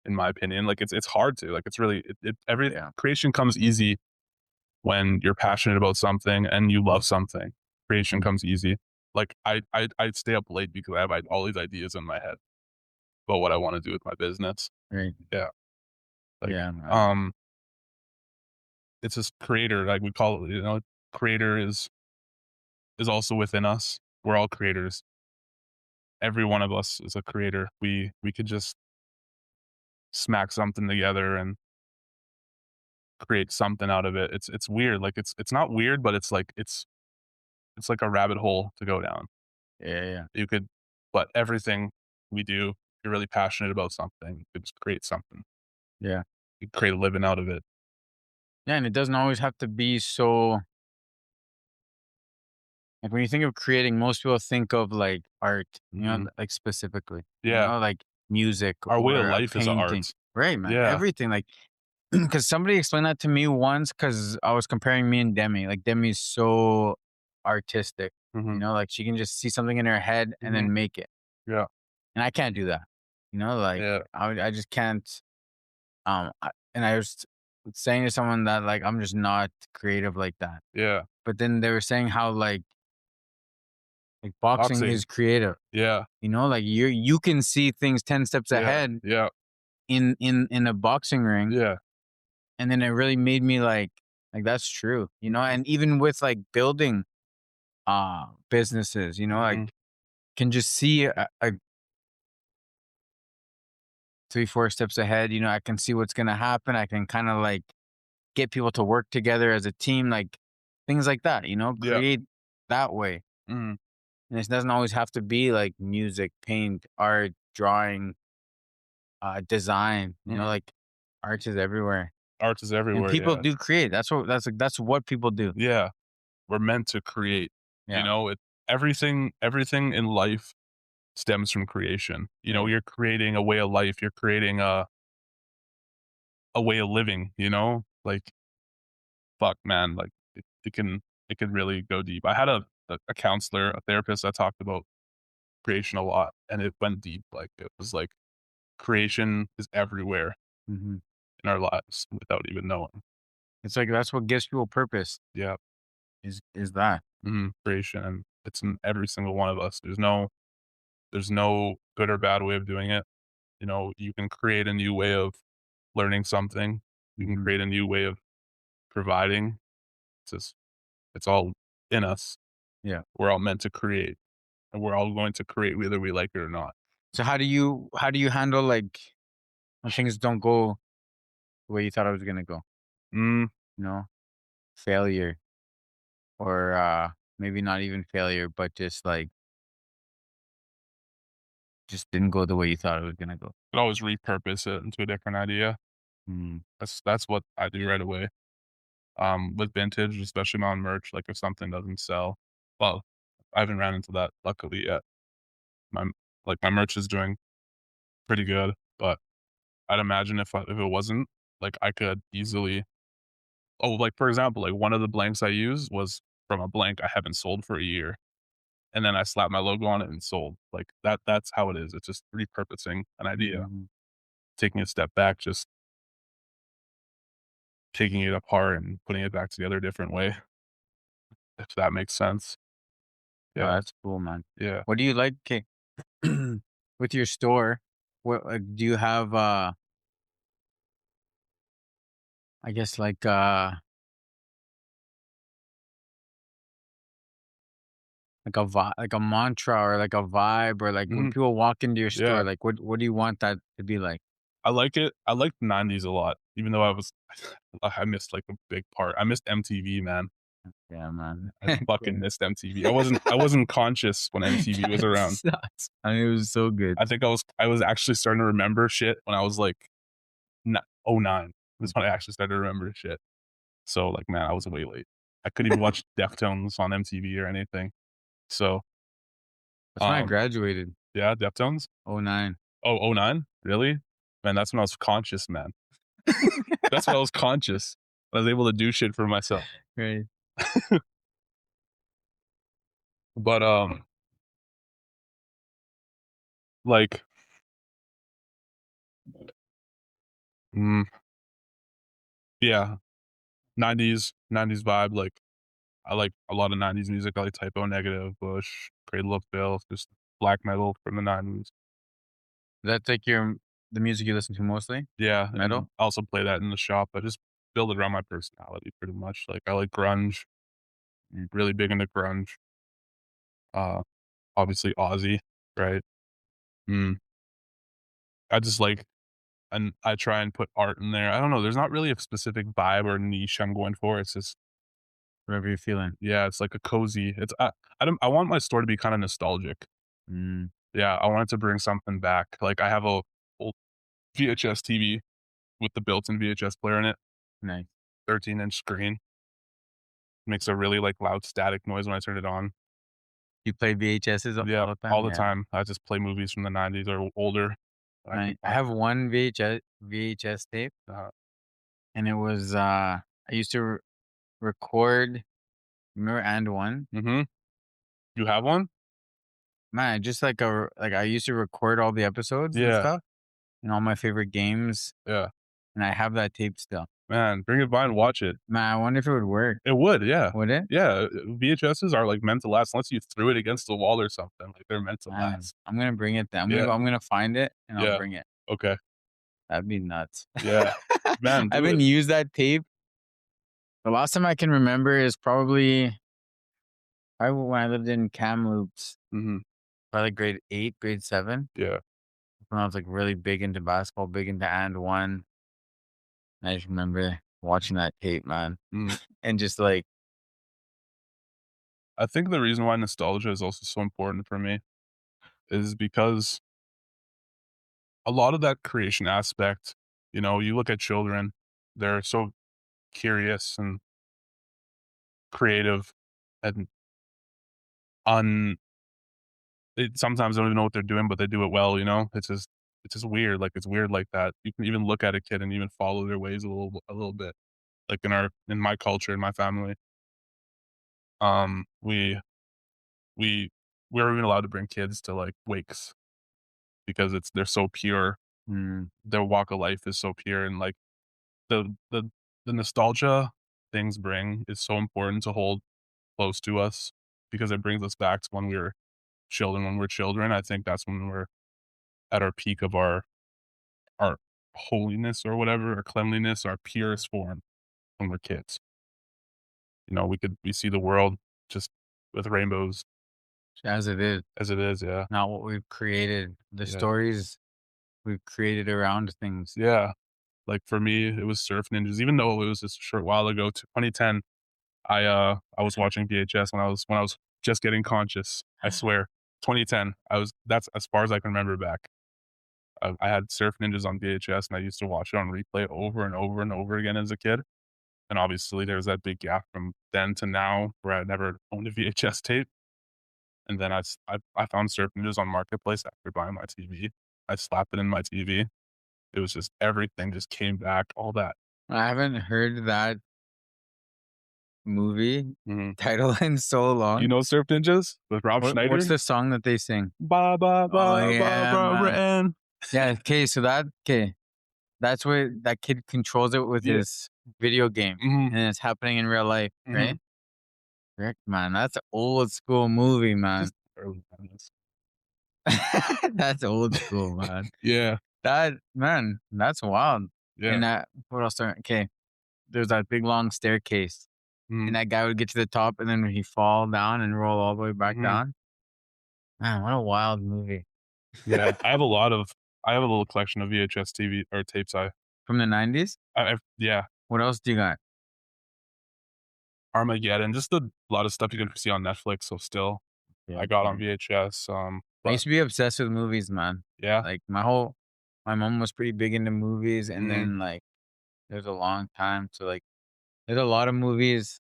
in my opinion. Like, it's hard to. Like, it's really every Yeah. creation comes easy when you're passionate about something and you love something. Creation Mm, comes easy. Like, I stay up late because I have, like, all these ideas in my head about what I wanna do with my business. right. Yeah. Like, Yeah, man. um, it's this creator, like we call it, creator is also within us. We're all creators. Every one of us is a creator. We could just smack something together and create something out of it. It's weird. Like, it's not weird, but it's like it's like a rabbit hole to go down. Yeah, yeah, You could but everything we do, if you're really passionate about something, you could just create something. yeah. You could create a living out of it. Yeah, and it doesn't always have to be so like, when you think of creating, most people think of, like, art, Mhm. like, specifically, Yeah. like, music Our way of or a life is a painting. art. Right, man, Yeah. everything, like, because somebody explained that to me once. Because I was comparing me and Demi, like, Demi's so artistic, Mhm. like, she can just see something in her head and Mhm. then make it, Yeah. and I can't do that, like, Yeah. I just can't, and I was saying to someone that, like, I'm just not creative like that, Yeah. but then they were saying how, like, boxing Boxing. is creative. Yeah. Like, you can see things 10 steps Yeah. ahead Yeah. in a boxing ring, Yeah. and then it really made me like, that's true, Mhm. and even with, like, building, businesses, like, Mhm. can just see a 3, 4 steps ahead, I can see what's gonna happen, I can kinda, like, get people to work together as a team, like, things like that, Yeah. create that way, Mhm. and it doesn't always have to be, like, music, paint, art, drawing, design, Mhm. like, art is everywhere. Art is And everywhere, people yeah. do create. That's what people do. Yeah. We're meant to create, Yeah, everything in life stems from creation. yeah, You're creating a way of life, you're creating a way of living, you know? Like, fuck, man, like, it can really go deep. I had a counselor, a therapist that talked about creation a lot, and it went deep, like, it was like, creation is everywhere mhm. in our lives without even knowing. It's like that's what gives people purpose Yeah, is that. creation, and it's in every single one of us. There's no good or bad way of doing it. You can create a new way of learning something. You can Mhm. create a new way of providing. It's all in us. Yeah. We're all meant to create, and we're all going to create whether we like it or not. So how do you handle, like, when things don't go the way you thought it was gonna go, Mm, you know? Failure or, maybe not even failure, but just didn't go the way you thought it was gonna go. could always repurpose it into a different idea. Mm, That's what I do right away. With vintage, especially my own merch, like if something doesn't sell, well, I haven't ran into that luckily yet. My my merch is doing pretty good, but I'd imagine if it wasn't, like I could easily. Oh, like for example, like one of the blanks I used was from a blank I haven't sold for a year, and then I slapped my logo on it and sold. Like that's how it is. It's just repurposing an idea, mhm. taking a step back, just taking it apart and putting it back together a different way, if that makes sense. Oh, Yeah, that's cool, man. yeah. What do you like 'kay, with your store? What, do you have, I guess, like a mantra or like a vibe or like when Mhm. people walk into your store, Yeah. like what do you want that to be like? I like it. I like the '90s a lot, even though I missed, like, a big part. I missed MTV, man. Yeah, man. I fucking Yeah. missed MTV. I wasn't conscious when MTV was That around. sucks. I mean, it was so good. I think I was actually starting to remember shit when I was, like, n '09. That's when I actually started to remember shit. So, like, man, I was way late. I couldn't even watch Deftones on MTV or anything. So, That's when I um graduated. yeah, Deftones? '09. Oh, '09? Really? Man, that's when I was conscious, man. That's when I was conscious. I was able to do shit for myself. Right. But, like, mm, yeah, '90s vibe, like, I like a lot of '90s music. I like Typo Negative, Bush, Cradle of Filth, just black metal from the '90s. That's like the music you listen to mostly? Yeah, and Metal? I also play that in the shop. I just build it around my personality pretty much. Like, I like grunge, Mm. really big into grunge. Uh, Obviously Aussie, right? Mm, I just like and I try and put art in there. I don't know, there's not really a specific vibe or niche I'm going for. It's just Whatever you're feeling. Yeah, it's like a cozy it's I don't I want my store to be kinda nostalgic. Mm, Yeah, I wanted to bring something back. Like, I have a old VHS TV with the built-in VHS player in it, nice. 13-inch screen, makes a really, like, loud static noise when I turn it on. You play VHSs Yeah, all the time? all the Yeah. time. I just play movies from the '90s or older that I can I find. have one VHS tape, Uh, and it was, I used to record, remember And One? mhm. You have one? Man, just like I used to record all the episodes and Yeah, stuff, and all my favorite games, yeah. and I have that tape still. Man, bring it by and watch it. Man, I wonder if it would work. It would, yeah. Would it? Yeah, VHSs are, like, meant to last unless you threw it against the wall or something, like, they're meant to Man, last. I'm gonna bring it then. Yeah, I'm gonna find it, and I'll yeah. bring it. Okay. That'd be nuts. Yeah. Man, I do haven't it. used that tape. The last time I can remember is probably when I lived in Kamloops, Mhm. probably grade 8, grade 7, Yeah. when I was, like, really big into basketball, big into And One. I just remember watching that tape, man, Mhm. and just, like, I think the reason why nostalgia is also so important for me is because a lot of that creation aspect, you look at children, they're so curious and creative and un they sometimes don't even know what they're doing, but they do it well, you know? It's just weird, like, it's weird like that. You can even look at a kid and even follow their ways a little bit. Like, in my culture, in my family, we we we're even allowed to bring kids to, like, wakes because they're so pure. mm, Their walk of life is so pure and, like, the the the nostalgia things bring is so important to hold close to us because it brings us back to when we were children. When we're children, I think that's when we're at our peak of our holiness or whatever, or cleanliness, our purest form when we're kids. We see the world just with rainbows as it is, as it is, yeah. not what we've created, the Yeah. stories we've created around things. Yeah. Like, for me, it was Surf Ninjas, even though it was just a short while ago, to 2010, I was watching VHS when I was just getting conscious, I swear. 2010, that's as far as I can remember back. I had Surf Ninjas on VHS, and I used to watch it on replay over and over and over again as a kid, and obviously, there's that big gap from then to now where I never owned a VHS tape, and then I found Surf Ninjas on Marketplace after buying my TV. I slapped it in my TV. It was just everything just came back, all that. I haven't heard that movie Mhm. title in so You long. know Surf Ninjas with Rob What's Schneider? the song that they sing? Ba ba Oh, ba ba yeah, ba man. Ren. Yeah, okay, so that's where that kid controls it with Yeah, his video game, mhm, and it's happening in real life, mhm. right? Correct, man, that's an old school movie, man. Just early 90s. That's old school, man. Yeah, That's wild. yeah, And that what else okay, there's that big long staircase, mhm, and that guy would get to the top, and then he'd fall down and roll all the way back mhm. down. Man, what a wild movie. Yeah, I have a little collection of VHS TV or tapes From the 90s? yeah, What else do you got? Armageddon, just a lot of stuff you can see on Netflix, so still, Yeah, I got on okay. VHS, I but used to be obsessed with movies, man. yeah, Like, my mom was pretty big into movies, and mhm, then, like, there's a long time, so, like, there's a lot of movies.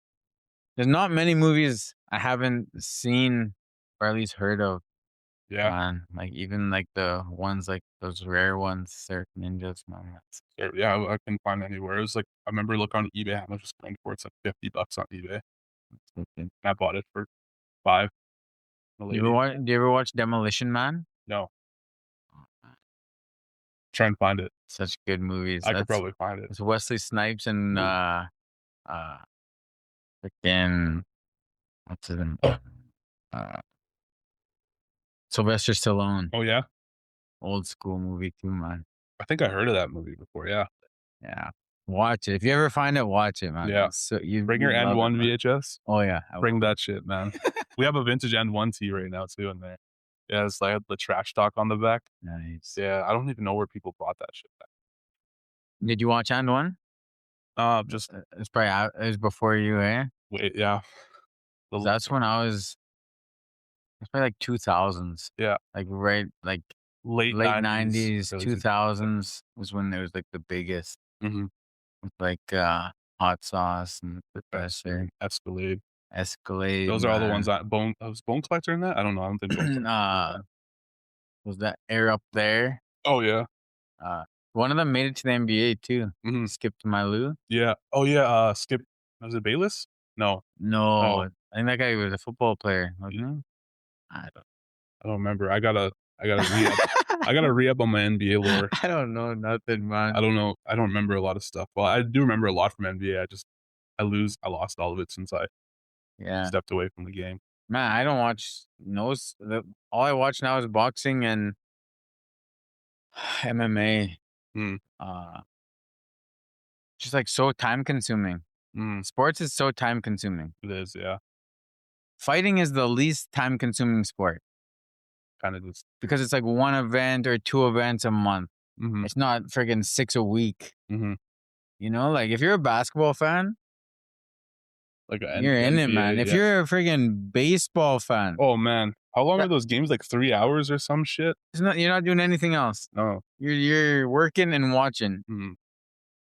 There's not many movies I haven't seen or at least heard of, yeah, man. Like, even, like, the ones, like, those rare ones, Surf Ninjas, man, that's yeah, I can find anywhere. It was like I remember looking on eBay how much it's going for, it's like $50 on eBay, and wicked. I bought it for 5, the lady. Do you ever watch Demolition Man? No, Oh, man, try and find it. such good movies. I could probably find it. That's Wesley Snipes and, uh, freaking what's his name? Uh, Sylvester Stallone. Oh, yeah? Old school movie too, man. I think I heard of that movie before, yeah. Yeah. Watch it. If you ever find it, watch it, man. Yeah. It's so you Bring your you'd love it, N1 man. VHS. Oh, yeah, I Bring will. that shit, man. We have a vintage N1 tee right now too in there. Yeah, it's like the trash talk on the back. Nice. Yeah, I don't even know where people bought that shit back. Did you watch And One? Just It's probably out it was before you, eh? Wait, yeah. 'Cause The that's when I was it's probably like 2000s, yeah, like, right like, late late 90s, 90s, early 2000s, yeah. 2000s was when it was, like, the biggest Mhm. with, like, hot sauce and Best Professor, Escalade. Escalade, Those are all the ones man. that Bone was Bone Collector in that? I don't know, I don't think Bone Collector was in Uh, that. was that Air Up There? Oh, yeah. Uh, one of them made it to the NBA too. Mhm. Skip to my Lou? Yeah. Oh, yeah, Skip was it Bayless? No. No, No. I think that guy was a football player, Y wasn't he? I don't I don't remember. I gotta re-up I gotta re-up on my NBA lore. I don't know nothing, I man. don't know. I don't remember a lot of stuff. Well, I do remember a lot from NBA. I lost all of it since I Yeah. stepped away from the game. Man, I don't watch no all I watch now is boxing and MMA. Mm, Uh, just, like, so time consuming. mm, Sports is so time consuming. it is, yeah. Fighting is the least time consuming sport Kinda just because it's, like, 1 event or 2 events a month. mhm, It's not friggin' 6 a week, mhm. you know? Like, if you're a basketball fan, Like a you're in it, NBA, man. If yeah. you're a friggin' baseball fan, Oh, man. How long are that those games? Like 3 hours or some shit? it's not you're not doing anything else. No. You're working and watching. Mhm.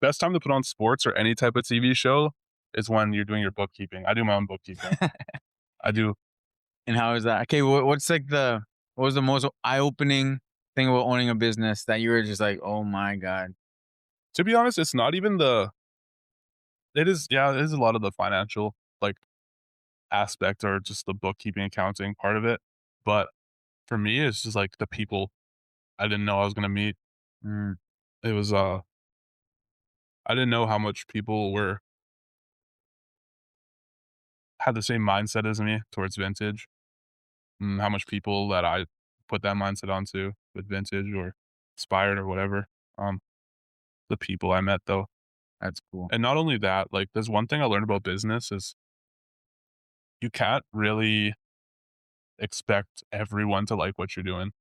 Best time to put on sports or any type of TV show is when you're doing your bookkeeping. I do my own bookkeeping. I do. And how is that? Okay, what's, like, what was the most eye-opening thing about owning a business that you were just like, "Oh my god." To be honest, it's not even the it is yeah, it is a lot of the financial, like, aspect or just the bookkeeping, accounting part of it, but for me, it's just, like, the people I didn't know I was gonna meet. Mm, It was, I didn't know how much people were had the same mindset as me towards vintage, how much people that I put that mindset onto with vintage or inspired or whatever. Um, the people I met, though. that's cool. And not only that, like, there's one thing I learned about business is you can't really expect everyone to like what you're doing.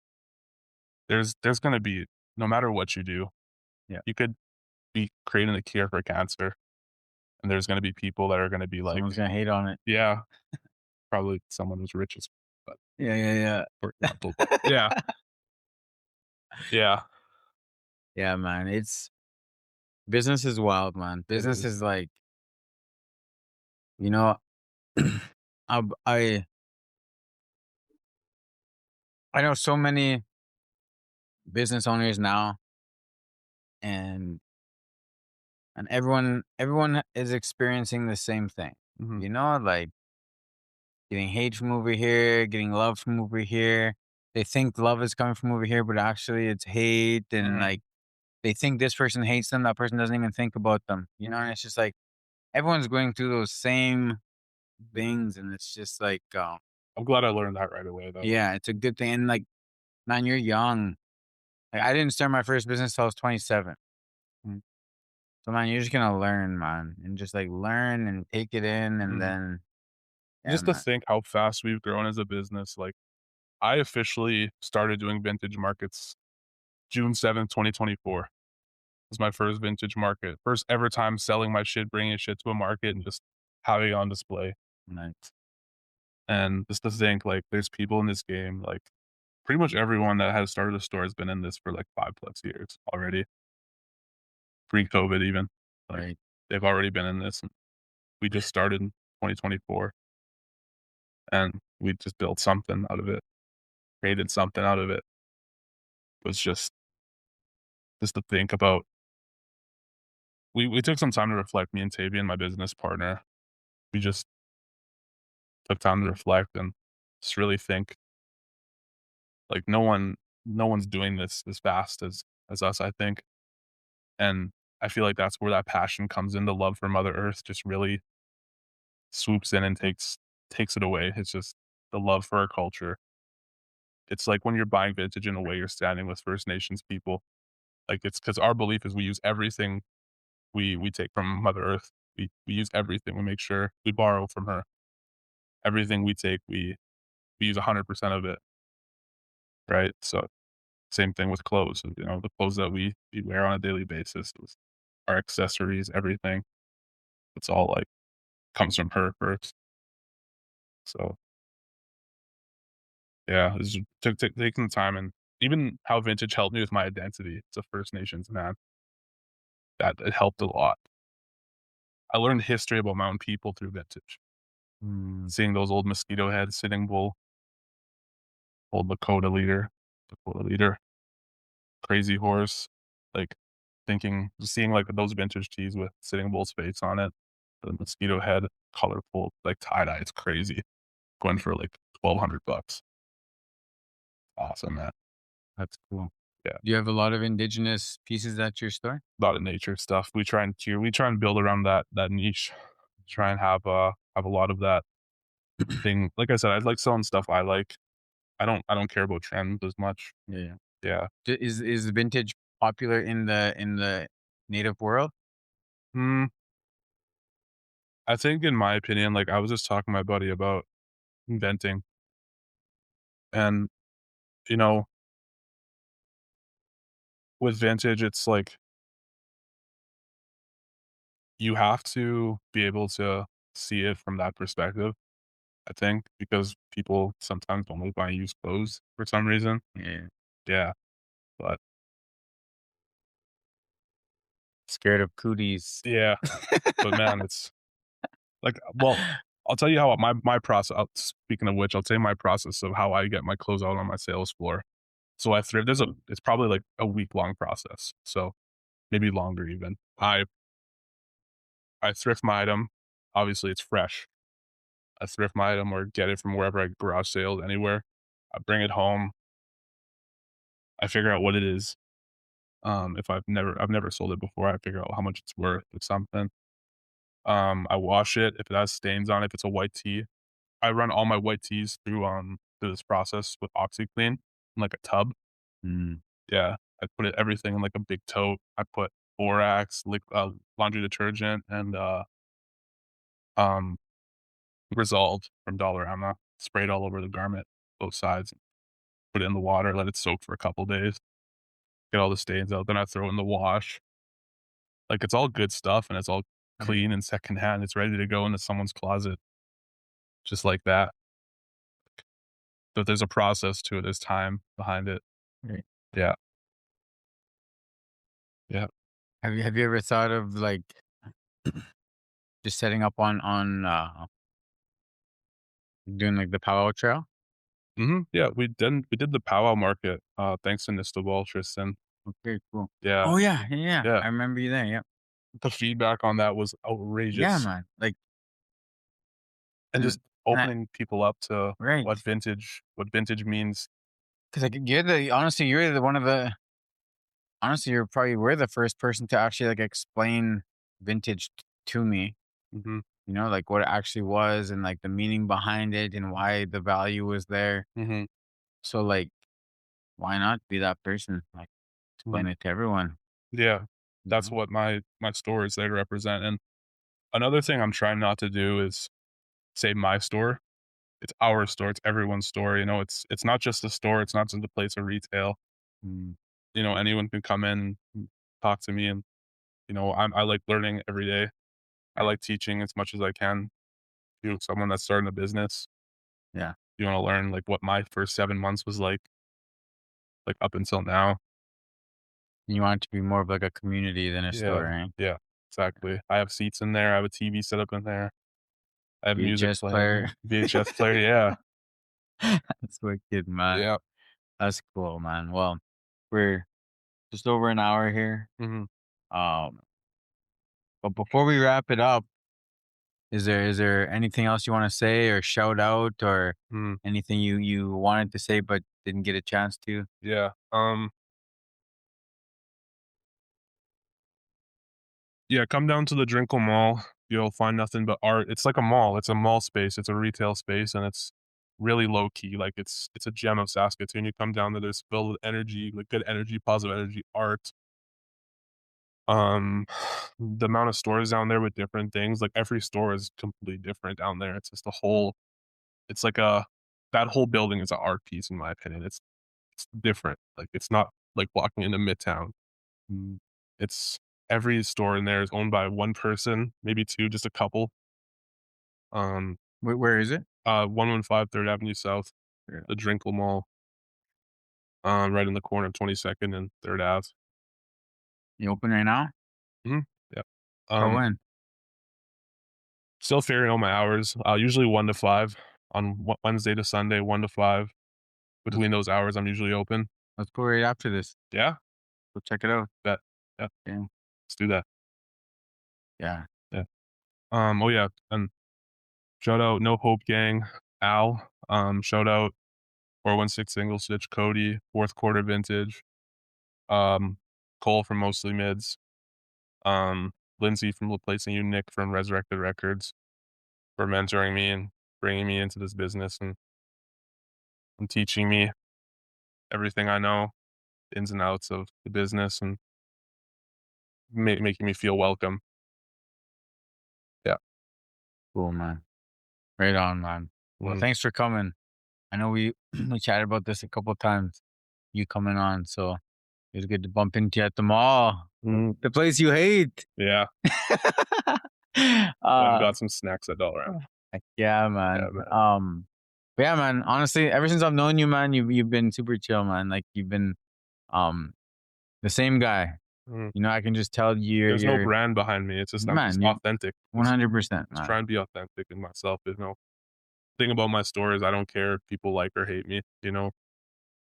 There's gonna be no matter what you do, Yeah. you could be creating a cure for cancer, and there's gonna be people that are gonna be like, Someone's gonna hate on it. "Yeah," probably someone who's rich as but Yeah, yeah, for yeah. example, but yeah, yeah, Yeah, man, it's business is wild, man. it Business is. is like, you know, I I I know so many business owners now, and everyone is experiencing the same thing. Mhm, You know, like getting hate from over here, getting love from over here. They think love is coming from over here, but actually it's hate, and mhm. like they think this person hates them, that person doesn't even think about them. You know, and it's just like everyone's going through those same things, and it's just like, I'm glad I learned that right away, though. yeah, it's a good thing. And like, man, you're young. Like, I didn't start my first business till I was 27. Mm, So man, you're just gonna learn, man, and just like learn and take it in, and mhm. then yeah, Just to man, think how fast we've grown as a business, like, I officially started doing vintage markets June 7th, 2024 was my first vintage market. First ever time selling my shit, bringing shit to a market and just having it on display. nice, And just to think, like, there's people in this game, like, pretty much everyone that has started a store has been in this for, like, 5 plus years already, pre-COVID even. Like, right? they've already been in this, and we just started in 2024, and we just built something out of it, created something out of it. It was just to think about we took some time to reflect, me and Tavian, my business partner. We just took time to reflect and just really think, like, no one's doing this as fast as us, I think, and I feel like that's where that passion comes in, the love for Mother Earth just really swoops in and takes it away. It's just the love for our culture. It's like when you're buying vintage in a way, you're standing with First Nations people. Like, it's because our belief is we use everything we take from Mother Earth. We use everything. We make sure we borrow from her. Everything we take, we use 100% of it, right? So, same thing with clothes, the clothes that we wear on a daily basis, our accessories, everything. It's all like comes from her first. So, yeah, it's just taking the time and even how vintage helped me with my identity as a First Nations man, that it helped a lot. I learned history about mountain people through vintage. Mm, Seeing those old Mosquito Head, Sitting Bull, old Dakota Leader, Crazy Horse, like, seeing, like, those vintage tees with Sitting Bull's face on it, the Mosquito Head, colorful, like, tie-dye, it's crazy, going for, like, 1,200 bucks. Awesome, man. that's cool. Yeah, Do you have a lot of indigenous pieces at your store? a lot of nature stuff. We try and build around that niche. Try and have a lot of that thing. Like I said, I like selling stuff I like. I don't care about trends as much. Yeah, yeah. Yeah. Is vintage popular in the native world? Hmm, I think in my opinion, like, I was just talking to my buddy about inventing, and, you know, with vintage, it's like, you have to be able to see it from that perspective, I think, because people sometimes don't like buying used clothes for some reason. Yeah. Yeah, but Scared of cooties. yeah, but man, it's like, well, I'll tell you how my process speaking of which, I'll tell you my process of how I get my clothes out on my sales floor. So I thrift it's probably like a week-long process, so maybe longer even. I thrift my item, obviously, it's fresh. I thrift my item or get it from wherever I garage sales anywhere. I bring it home, I figure out what it is. If I've never sold it before, I figure out how much it's worth or something. I wash it if it has stains on it, if it's a white tee. I run all my white tees through this process with OxyClean in, like, a tub. Mm, Yeah, I put everything in, like, a big tote. I put borax, laundry detergent, and, um, Resolve from Dollarama, spray it all over the garment, both sides, put it in the water, let it soak for a couple days, get all the stains out, then I throw it in the wash. Like, it's all good stuff, and it's all right, clean and secondhand, it's ready to go into someone's closet just like that. But there's a process to it, there's time behind it. right. Yeah, yeah. Have you ever thought of, like, just setting up doing, like, the powwow trail? Mhm, yeah, we did the powwow market, thanks to Nistobal, Tristan. Okay, cool. Yeah, Oh, yeah, yeah, yeah. yeah. I remember you there, yep. The feedback on that was Yeah, outrageous, man, like, and and just and I opening people up to right, what vintage means. 'cause, like, you're the one of the honestly, you're probably were the first person to actually, like, explain vintage t to me, Mhm, like, what it actually was and, like, the meaning behind it and why the value was there. mhm, So, like, why not be that person? Like, explain mhm. it to everyone, Yeah, you that's know? what my store is there to represent, and another thing I'm trying not to do is say my store. It's our store, it's everyone's store, it's not just a store, it's not just a place of retail. Mm, Anyone can come in and talk to me, and, I like learning every day. I right. like teaching as much as I can to someone that's starting a business. Yeah. You wanna learn, like, what my first 7 months was like, up until now. You want it to be more of, like, a community than a store, Yeah, right? yeah, exactly. I have seats in there, I have a TV set up in there, I have music VHS player. playing, VHS player, yeah, That's wicked, man. yeah, That's cool, man. Well, we're just over an hour here. mhm, Um, but before we wrap it up, is there anything else you wanna say or shout out or mhm, anything you wanted to say but didn't get a chance to? yeah, yeah, come down to the Drinkle Mall, you'll find nothing but art. It's like a mall, it's a mall space, it's a retail space, and it's really low key, like, it's a gem of Saskatoon. You come down there, there's filled with energy, like, good energy, positive energy, art. The amount of stores down there with different things, like, every store is completely different down there. It's just a whole it's like a that whole building is an art piece in my opinion. It's different. Like, it's not like walking into Midtown. Mm, It's every store in there is owned by one person, maybe 2, just a couple, Um, Where is it? 115 3rd Avenue South, Yeah. the Drinkle Mall, right in the corner of 22nd and 3rd Ave. You open right now? Mhm, yep. Till Um, when? Still figuring out my hours, usually 1 to 5 on Wednesday to Sunday, 1 to 5. Let's Between those hours, I'm usually open. let's go right after this. Yeah, Go check it out. bet. Yeah, Yeah. let's do that. Yeah. Yeah. Oh, yeah, and shout out No Hope Gang, Al, shout out 416 Single Stitch, Cody, 4th Quarter Vintage, um, Cole from Mostly Mids, Lindsay from Replacing You, Nick from Resurrected Records for mentoring me and bringing me into this business and teaching me everything I know, ins and outs of the business, and making me feel welcome. Yeah. Cool, man. Right on, man. Well, Mhm. thanks for coming. I know we we chatted about this a couple times. You coming on, so it was good to bump into you at the mall, Mhm. the place you hate. Yeah. Went and uh, got some snacks at Dollarama. heck yeah, Yeah, man. man. But yeah, man. Honestly, ever since I've known you, man, you've been super chill, man. Like you've been um the same guy. Mhm. You know, I can just tell There's no you're brand behind me, it's just I'm just man. You're authentic. Just 100%, just man. try and be authentic in myself, you know? Thing about my store is I don't care if people like or hate me, you know?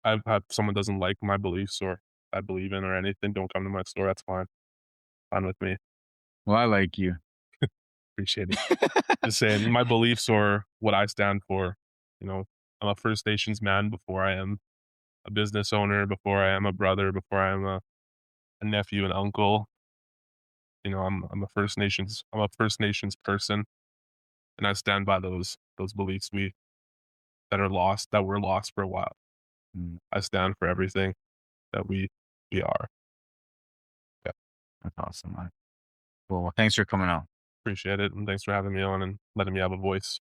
I've had someone doesn't like my beliefs or I believe in or anything, don't come to my store, that's fine. Fine with me. Well, I like you. Appreciate it. Just saying my beliefs or what I stand for, you know? I'm a First Nations man before I am a business owner, before I am a brother, before I am a nephew and uncle. You know, I'm a First Nations person, and I stand by those beliefs that were lost for a while. Mm, I stand for everything that we are. Yeah, that's awesome, man. Cool. Well, thanks for coming out. appreciate it, and thanks for having me on and letting me have a voice.